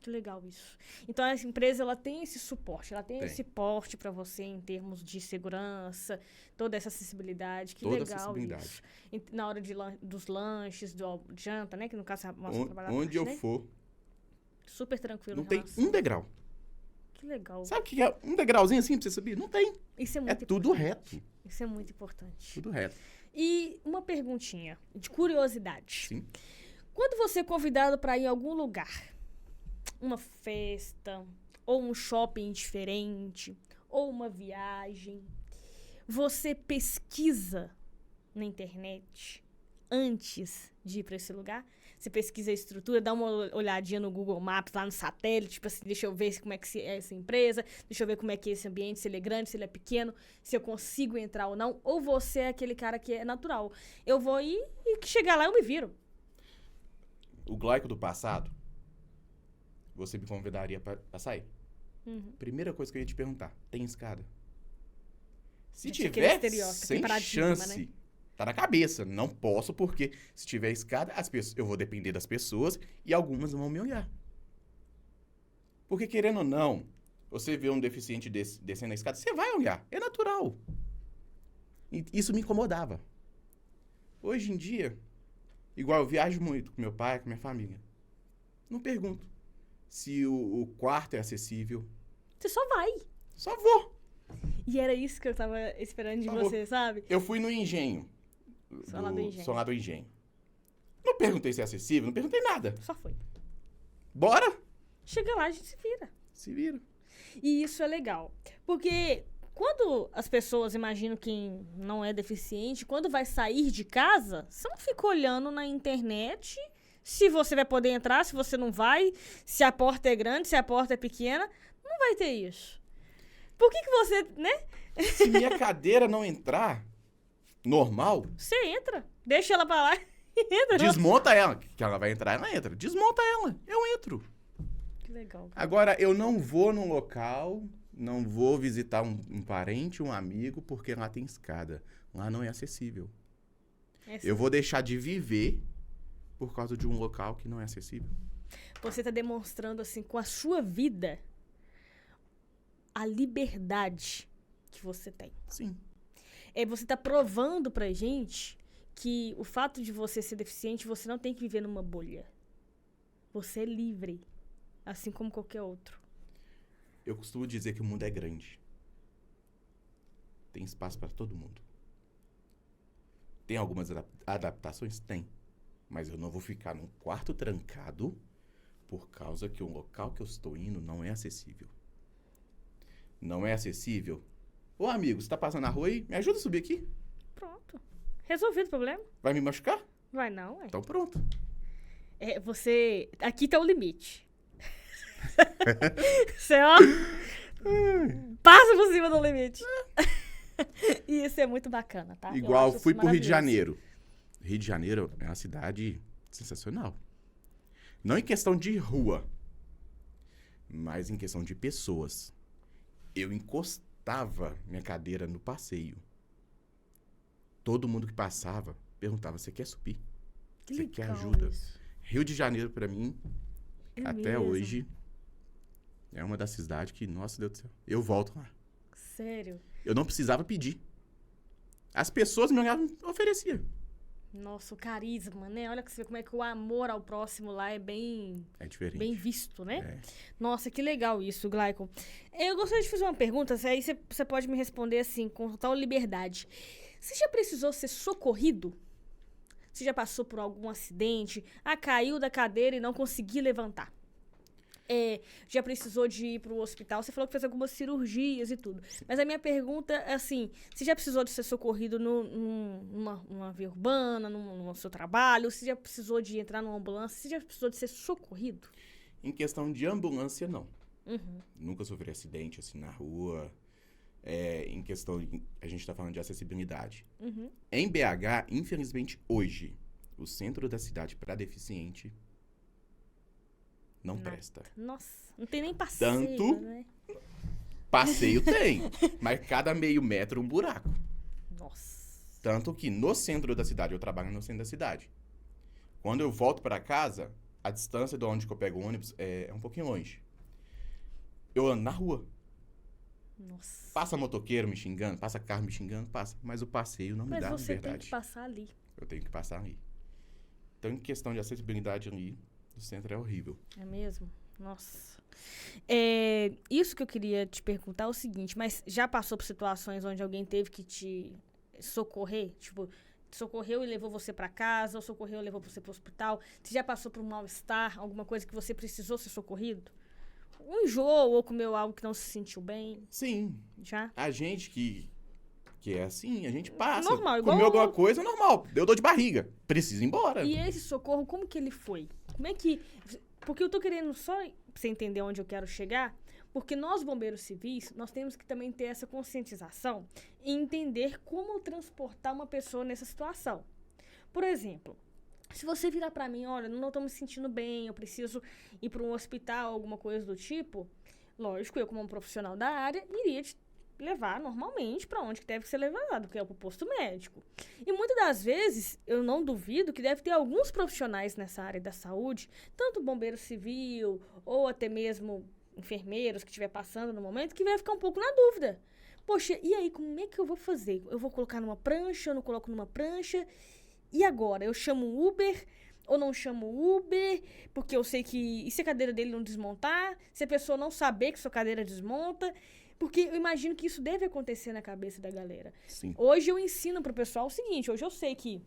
Speaker 1: Que legal isso. Então, essa empresa, ela tem esse suporte, ela tem esse porte para você em termos de segurança, toda essa acessibilidade. Que toda legal acessibilidade. Isso. Na hora dos lanches, do janta, né? Que no caso, você trabalha
Speaker 2: onde eu for.
Speaker 1: Super tranquilo.
Speaker 2: Não tem um degrau.
Speaker 1: Que legal.
Speaker 2: Sabe o que é um degrauzinho assim pra você subir? Não tem.
Speaker 1: Isso é muito importante.
Speaker 2: Tudo reto.
Speaker 1: Isso é muito importante.
Speaker 2: Tudo reto.
Speaker 1: E uma perguntinha de curiosidade.
Speaker 2: Sim.
Speaker 1: Quando você é convidado para ir em algum lugar, uma festa, ou um shopping diferente, ou uma viagem, você pesquisa na internet antes de ir para esse lugar? Você pesquisa a estrutura, dá uma olhadinha no Google Maps, lá no satélite, tipo assim, deixa eu ver como é que é essa empresa, deixa eu ver como é que é esse ambiente, se ele é grande, se ele é pequeno, se eu consigo entrar ou não, ou você é aquele cara que é natural. Eu vou ir e que chegar lá eu me viro.
Speaker 2: O Glycon do passado, você me convidaria pra sair. Primeira coisa que eu ia te perguntar, tem escada? Se tiver, sem chance... Né? Tá na cabeça, não posso, porque se tiver escada, eu vou depender das pessoas e algumas vão me olhar. Porque, querendo ou não, você vê um deficiente descendo a escada, você vai olhar, é natural. E isso me incomodava. Hoje em dia, igual eu viajo muito com meu pai, com minha família, não pergunto. se o quarto é acessível.
Speaker 1: Você só vai.
Speaker 2: Só vou.
Speaker 1: E era isso que eu tava esperando de você, sabe?
Speaker 2: Eu fui no Engenho.
Speaker 1: Só lá do Engenho.
Speaker 2: Só lá do Engenho. Não perguntei se é acessível, não perguntei nada.
Speaker 1: Só foi.
Speaker 2: Bora?
Speaker 1: Chega lá, a gente se vira.
Speaker 2: Se vira.
Speaker 1: E isso é legal. Porque quando as pessoas imaginam quem não é deficiente, quando vai sair de casa, você não fica olhando na internet se você vai poder entrar, se você não vai, se a porta é grande, se a porta é pequena. Não vai ter isso. Por que você, né?
Speaker 2: Se minha cadeira não entrar normal,
Speaker 1: Você entra, deixa ela pra lá e entra.
Speaker 2: desmonta ela. Que ela vai entrar, ela entra. Desmonta ela, eu entro.
Speaker 1: Que legal.
Speaker 2: Agora, eu não vou num local, não vou visitar um parente, um amigo, porque lá tem escada. Lá não é acessível. Eu vou deixar de viver por causa de um local que não é acessível.
Speaker 1: Você tá demonstrando, assim, com a sua vida, a liberdade que você tem.
Speaker 2: Sim.
Speaker 1: Você tá provando pra gente que o fato de você ser deficiente, você não tem que viver numa bolha. Você é livre, assim como qualquer outro.
Speaker 2: Eu costumo dizer que o mundo é grande. Tem espaço para todo mundo. Tem algumas adaptações? Tem. Mas eu não vou ficar num quarto trancado por causa que o local que eu estou indo não é acessível. Não é acessível? Ô, amigo, você tá passando na rua aí? Me ajuda a subir aqui.
Speaker 1: Pronto. Resolvido o problema?
Speaker 2: Vai me machucar?
Speaker 1: Vai não, ué.
Speaker 2: Então pronto.
Speaker 1: Você... Aqui tá o limite. Você, ó... passa por cima do limite. E isso é muito bacana, tá?
Speaker 2: Igual, fui pro Rio de Janeiro. Rio de Janeiro é uma cidade sensacional. Não em questão de rua, mas em questão de pessoas. Eu encostava minha cadeira no passeio. Todo mundo que passava perguntava, você quer subir? Você quer ajuda?
Speaker 1: Isso.
Speaker 2: Rio de Janeiro, pra mim, até
Speaker 1: mesmo?
Speaker 2: hoje, é uma das cidades que, nossa Deus do céu, eu volto lá.
Speaker 1: Sério?
Speaker 2: Eu não precisava pedir. As pessoas me olhavam e ofereciam.
Speaker 1: Nossa, o carisma, né? Olha que você vê como é que o amor ao próximo lá é bem
Speaker 2: diferente.
Speaker 1: visto, né?
Speaker 2: É.
Speaker 1: Nossa, que legal isso, Glaicon. Eu gostaria de fazer uma pergunta, aí você pode me responder assim, com total liberdade. Você já precisou ser socorrido? Você já passou por algum acidente? Caiu da cadeira e não conseguiu levantar? Já precisou de ir para o hospital? Você falou que fez algumas cirurgias e tudo. Sim. Mas a minha pergunta é assim, você já precisou de ser socorrido numa via urbana, no seu trabalho? Você já precisou de entrar numa ambulância? Você já precisou de ser socorrido?
Speaker 2: Em questão de ambulância, não.
Speaker 1: Uhum.
Speaker 2: Nunca sofri acidente assim na rua. Em questão, a gente está falando de acessibilidade.
Speaker 1: Uhum.
Speaker 2: Em BH, infelizmente, hoje, o centro da cidade para deficiente não presta.
Speaker 1: Nossa, não tem nem passeio,
Speaker 2: Tanto,
Speaker 1: né?
Speaker 2: Passeio tem, mas cada meio metro um buraco.
Speaker 1: Nossa.
Speaker 2: Tanto que no centro da cidade, eu trabalho no centro da cidade. Quando eu volto para casa, a distância de onde que eu pego o ônibus é um pouquinho longe. Eu ando na rua.
Speaker 1: Nossa.
Speaker 2: Passa motoqueiro me xingando, passa carro me xingando, passa. Mas o passeio não me dá liberdade.
Speaker 1: Mas você tem que passar ali.
Speaker 2: Eu tenho que passar ali. Então, em questão de acessibilidade ali, o centro é horrível.
Speaker 1: É mesmo? Nossa. Isso que eu queria te perguntar é o seguinte, mas já passou por situações onde alguém teve que te socorrer? Tipo, socorreu e levou você pra casa, ou socorreu e levou você pro hospital? Você já passou por um mal-estar, alguma coisa que você precisou ser socorrido? Um enjoo ou comeu algo que não se sentiu bem?
Speaker 2: Sim.
Speaker 1: Já?
Speaker 2: A gente que é assim, a gente passa.
Speaker 1: Normal, igual...
Speaker 2: Comeu alguma coisa, normal. Deu dor de barriga. Precisa ir embora.
Speaker 1: E esse socorro, como que ele foi? Como é que... Porque eu tô querendo só pra você entender onde eu quero chegar, porque nós, bombeiros civis, nós temos que também ter essa conscientização e entender como transportar uma pessoa nessa situação. Por exemplo, se você virar pra mim, olha, não tô me sentindo bem, eu preciso ir pra um hospital, alguma coisa do tipo, lógico, eu como um profissional da área, iria te levar normalmente pra onde que deve ser levado, que é pro posto médico. E muitas das vezes, eu não duvido que deve ter alguns profissionais nessa área da saúde, tanto bombeiro civil ou até mesmo enfermeiros que estiver passando no momento, que vai ficar um pouco na dúvida. Poxa, e aí, como é que eu vou fazer? Eu vou colocar numa prancha, eu não coloco numa prancha? E agora? Eu chamo um Uber? ou não chamo Uber, porque eu sei que... E se a cadeira dele não desmontar? Se a pessoa não saber que sua cadeira desmonta? Porque eu imagino que isso deve acontecer na cabeça da galera.
Speaker 2: Sim.
Speaker 1: Hoje eu ensino pro pessoal o seguinte, hoje eu sei que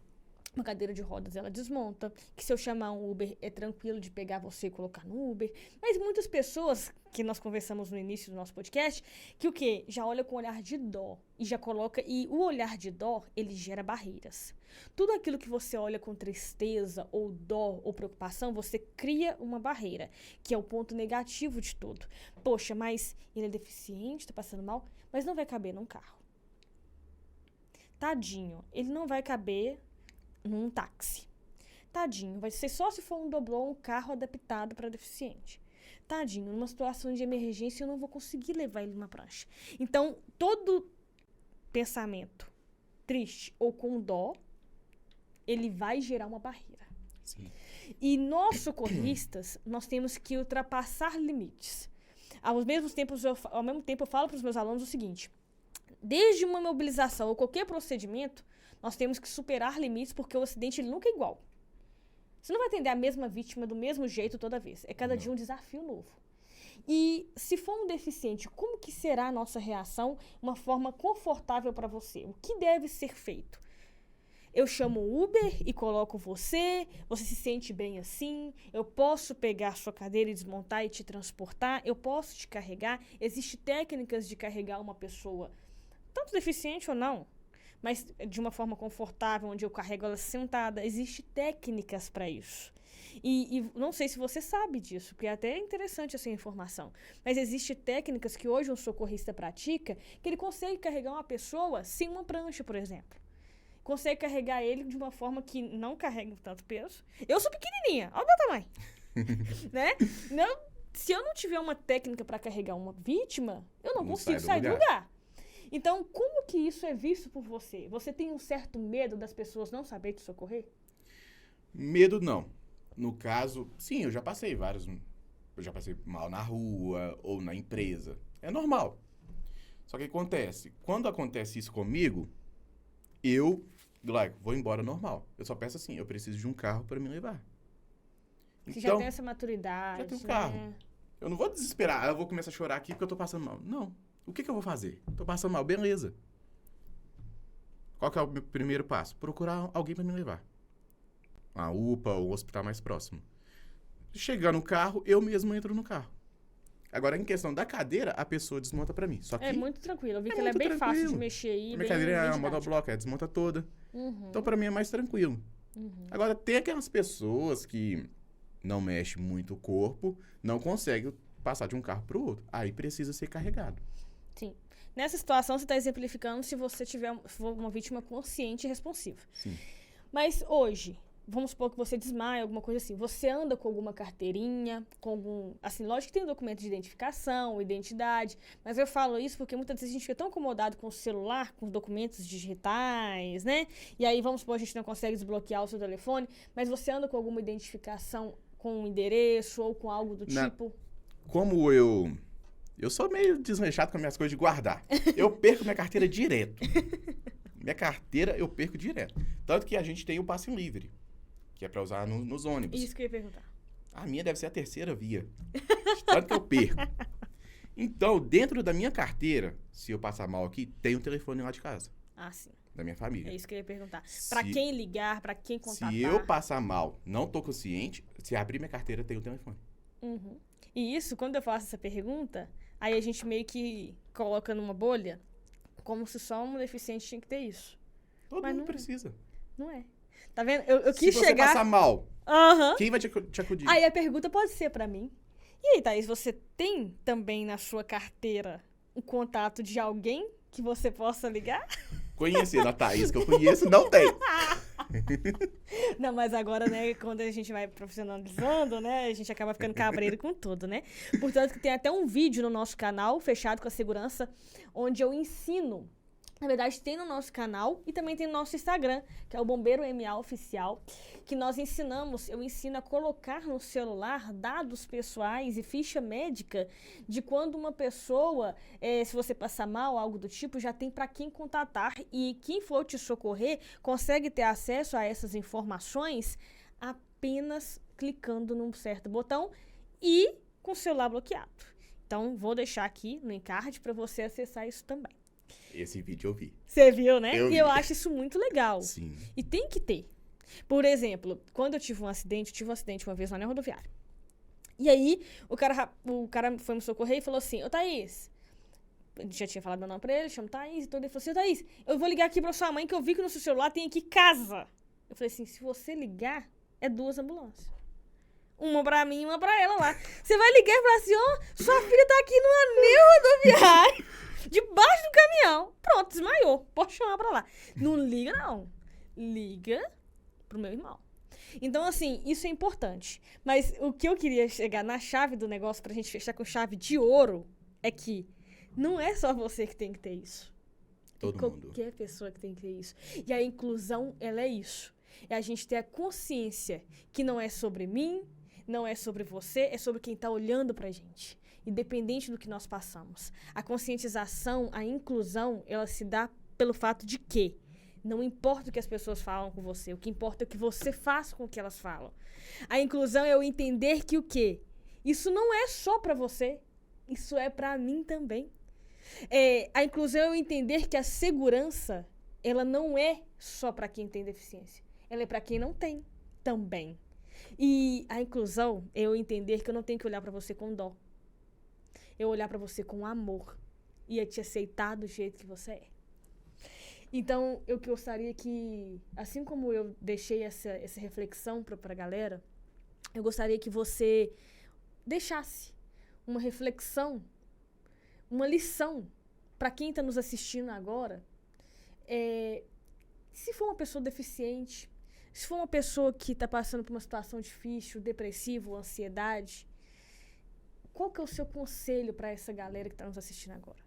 Speaker 1: uma cadeira de rodas, ela desmonta, que se eu chamar um Uber, é tranquilo de pegar você e colocar no Uber. Mas muitas pessoas, que nós conversamos no início do nosso podcast, que o quê? Já olha com olhar de dó e já coloca... E o olhar de dó, ele gera barreiras. Tudo aquilo que você olha com tristeza, ou dó, ou preocupação, você cria uma barreira, que é o ponto negativo de tudo. Poxa, mas ele é deficiente, tá passando mal, mas não vai caber num carro. Tadinho, ele não vai caber num táxi. Tadinho, vai ser só se for um doblô, um carro adaptado para deficiente. Tadinho, numa situação de emergência eu não vou conseguir levar ele numa prancha. Então, todo pensamento triste ou com dó, ele vai gerar uma barreira.
Speaker 2: Sim.
Speaker 1: E nós, socorristas, nós temos que ultrapassar limites. Ao mesmo tempo eu falo para os meus alunos o seguinte, desde uma mobilização ou qualquer procedimento, nós temos que superar limites, porque o acidente ele nunca é igual. Você não vai atender a mesma vítima do mesmo jeito toda vez. É cada dia um desafio novo. E se for um deficiente, como que será a nossa reação? Uma forma confortável para você. O que deve ser feito? Eu chamo o Uber e coloco você se sente bem assim, eu posso pegar sua cadeira e desmontar e te transportar, eu posso te carregar. Existem técnicas de carregar uma pessoa, tanto deficiente ou não, mas de uma forma confortável, onde eu carrego ela sentada. Existem técnicas para isso. E não sei se você sabe disso, porque é até interessante essa informação. Mas existem técnicas que hoje um socorrista pratica, que ele consegue carregar uma pessoa sem uma prancha, por exemplo. Consegue carregar ele de uma forma que não carrega tanto peso. Eu sou pequenininha, olha o meu tamanho. Né? Se eu não tiver uma técnica para carregar uma vítima, eu não consigo sair do lugar. Então, como que isso é visto por você? Você tem um certo medo das pessoas não saberem te socorrer?
Speaker 2: Medo não. No caso, sim, eu já passei vários... Eu já passei mal na rua ou na empresa. É normal. Só que acontece, quando acontece isso comigo, eu vou embora normal. Eu só peço assim, eu preciso de um carro para me levar.
Speaker 1: Você já tem essa maturidade,
Speaker 2: já tenho um carro. Eu não vou desesperar, eu vou começar a chorar aqui porque eu tô passando mal. Não. O que eu vou fazer? Tô passando mal, beleza. Qual que é o meu primeiro passo? Procurar alguém para me levar. A UPA ou o hospital mais próximo. Chegar no carro, eu mesmo entro no carro. Agora, em questão da cadeira, a pessoa desmonta pra mim. Só que
Speaker 1: é muito tranquilo. Eu vi que ela é bem fácil de mexer aí.
Speaker 2: Minha cadeira é uma monobloco, desmonta toda. Então, pra mim, é mais tranquilo. Agora, tem aquelas pessoas que não mexem muito o corpo, não conseguem passar de um carro pro outro. Aí precisa ser carregado.
Speaker 1: Sim. Nessa situação, você está exemplificando se você for uma vítima consciente e responsiva.
Speaker 2: Sim.
Speaker 1: Mas hoje, vamos supor que você desmaia, alguma coisa assim. Você anda com alguma carteirinha, com algum... Assim, lógico que tem um documento de identificação, identidade, mas eu falo isso porque muitas vezes a gente fica tão acomodado com o celular, com os documentos digitais, né? E aí, vamos supor, a gente não consegue desbloquear o seu telefone, mas você anda com alguma identificação com um endereço ou com algo do tipo?
Speaker 2: Como eu sou meio desleixado com as minhas coisas de guardar. Eu perco minha carteira direto. Minha carteira eu perco direto. Tanto que a gente tem o passe livre, que é pra usar nos ônibus.
Speaker 1: Isso que eu ia perguntar.
Speaker 2: A minha deve ser a terceira via. Tanto que eu perco. Então, dentro da minha carteira, se eu passar mal aqui, tem um telefone lá de casa.
Speaker 1: Ah, sim.
Speaker 2: Da minha família.
Speaker 1: É isso que eu ia perguntar. Pra quem ligar, pra quem contatar.
Speaker 2: Se eu passar mal, não tô consciente, se abrir minha carteira, tem um telefone.
Speaker 1: E isso, quando eu faço essa pergunta, aí a gente meio que coloca numa bolha, como se só um deficiente tinha que ter isso.
Speaker 2: Todo mundo precisa.
Speaker 1: Não é. Tá vendo? Eu quis chegar...
Speaker 2: Se você passar mal, quem vai te acudir?
Speaker 1: Aí a pergunta pode ser pra mim. E aí, Thaís, você tem também na sua carteira um contato de alguém que você possa ligar?
Speaker 2: Conhecendo a Thaís que eu conheço, não tem.
Speaker 1: Não, mas agora, né, quando a gente vai profissionalizando, né, a gente acaba ficando cabreiro com tudo, né? Portanto, que tem até um vídeo no nosso canal, Fechado com a Segurança, onde eu ensino. Na verdade, tem no nosso canal e também tem no nosso Instagram, que é o Bombeiro MA Oficial, que eu ensino a colocar no celular dados pessoais e ficha médica de quando uma pessoa, se você passar mal, algo do tipo, já tem para quem contatar e quem for te socorrer consegue ter acesso a essas informações apenas clicando num certo botão e com o celular bloqueado. Então, vou deixar aqui no encarte para você acessar isso também.
Speaker 2: Esse vídeo eu vi.
Speaker 1: Você viu, né?
Speaker 2: Eu vi.
Speaker 1: E eu acho isso muito legal.
Speaker 2: Sim.
Speaker 1: E tem que ter. Por exemplo, quando eu tive um acidente uma vez lá na rodoviária. E aí, o cara foi me socorrer e falou assim, ô Thaís, eu já tinha falado meu nome pra ele, chama Thaís, então ele falou assim, ô Thaís, eu vou ligar aqui pra sua mãe que eu vi que no seu celular tem aqui casa. Eu falei assim, se você ligar, é 2 ambulâncias. Uma pra mim e uma pra ela lá. Você vai ligar e falar assim, ó, sua filha tá aqui no anel rodoviário, debaixo do caminhão. Pronto, desmaiou. Pode chamar pra lá. Não liga, não. Liga pro meu irmão. Então, assim, isso é importante. Mas o que eu queria chegar na chave do negócio, pra gente fechar com chave de ouro, é que não é só você que tem que ter isso.
Speaker 2: Todo mundo.
Speaker 1: Qualquer pessoa que tem que ter isso. E a inclusão, ela é isso. É a gente ter a consciência que não é sobre mim, não é sobre você, é sobre quem tá olhando pra gente. Independente do que nós passamos. A conscientização, a inclusão, ela se dá pelo fato de que não importa o que as pessoas falam com você, o que importa é o que você faz com o que elas falam. A inclusão é eu entender que o quê? Isso não é só pra você, isso é pra mim também. A inclusão é eu entender que a segurança, ela não é só pra quem tem deficiência, ela é pra quem não tem também. E a inclusão é eu entender que eu não tenho que olhar pra você com dó. Eu olhar pra você com amor e é te aceitar do jeito que você é. Então, eu gostaria que, assim como eu deixei essa reflexão pra galera, eu gostaria que você deixasse uma reflexão, uma lição para quem está nos assistindo agora. Se for uma pessoa deficiente, se for uma pessoa que está passando por uma situação difícil, depressiva, ansiedade, qual que é o seu conselho para essa galera que está nos assistindo agora?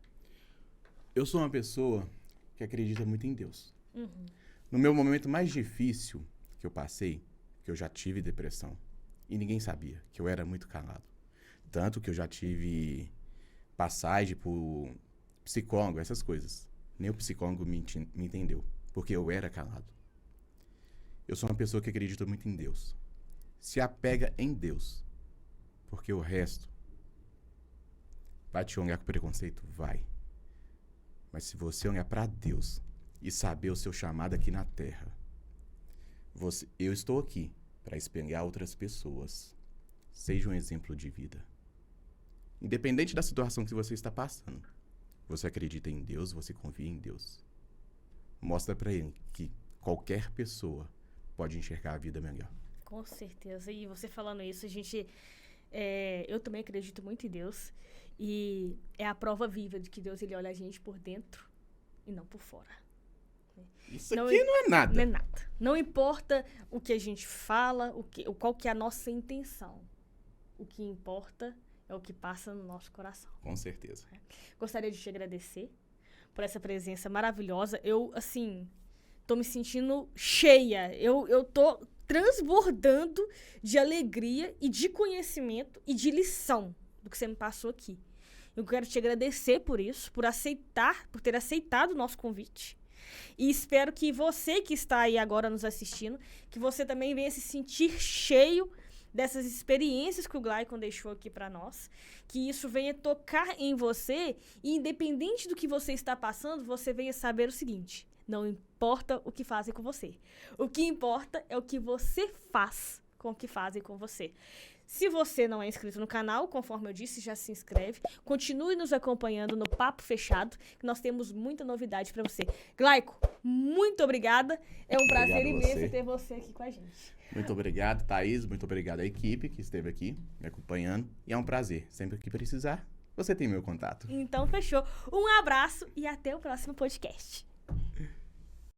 Speaker 2: Eu sou uma pessoa que acredita muito em Deus.
Speaker 1: Uhum.
Speaker 2: No meu momento mais difícil que eu passei, que eu já tive depressão, e ninguém sabia, que eu era muito calado. Tanto que eu já tive passagem por psicólogo, essas coisas. Nem o psicólogo me entendeu, porque eu era calado. Eu sou uma pessoa que acredita muito em Deus. Se apega em Deus, porque o resto vai te olhar com preconceito? Vai. Mas se você olhar para Deus e saber o seu chamado aqui na Terra, eu estou aqui para espelhar outras pessoas. Seja um exemplo de vida. Independente da situação que você está passando, você acredita em Deus, você confia em Deus. Mostra para ele que qualquer pessoa pode enxergar a vida melhor.
Speaker 1: Com certeza. E você falando isso, eu também acredito muito em Deus. E é a prova viva de que Deus ele olha a gente por dentro e não por fora.
Speaker 2: Isso aqui não é nada.
Speaker 1: Não é nada. Não importa o que a gente fala, qual que é a nossa intenção. O que importa é o que passa no nosso coração.
Speaker 2: Com certeza.
Speaker 1: Gostaria de te agradecer por essa presença maravilhosa. Eu, assim, tô me sentindo cheia. Eu tô transbordando de alegria e de conhecimento e de lição do que você me passou aqui. Eu quero te agradecer por isso, por ter aceitado o nosso convite. E espero que você que está aí agora nos assistindo, que você também venha se sentir cheio dessas experiências que o Glycon deixou aqui para nós, que isso venha tocar em você e independente do que você está passando, você venha saber o seguinte: não importa o que fazem com você. O que importa é o que você faz com o que fazem com você. Se você não é inscrito no canal, conforme eu disse, já se inscreve. Continue nos acompanhando no Papo Fechado, que nós temos muita novidade para você. Glycon, muito obrigada. É um prazer imenso ter você aqui com a gente.
Speaker 2: Muito obrigado, Thaís. Muito obrigado à equipe que esteve aqui me acompanhando. E é um prazer. Sempre que precisar, você tem meu contato.
Speaker 1: Então, fechou. Um abraço e até o próximo podcast.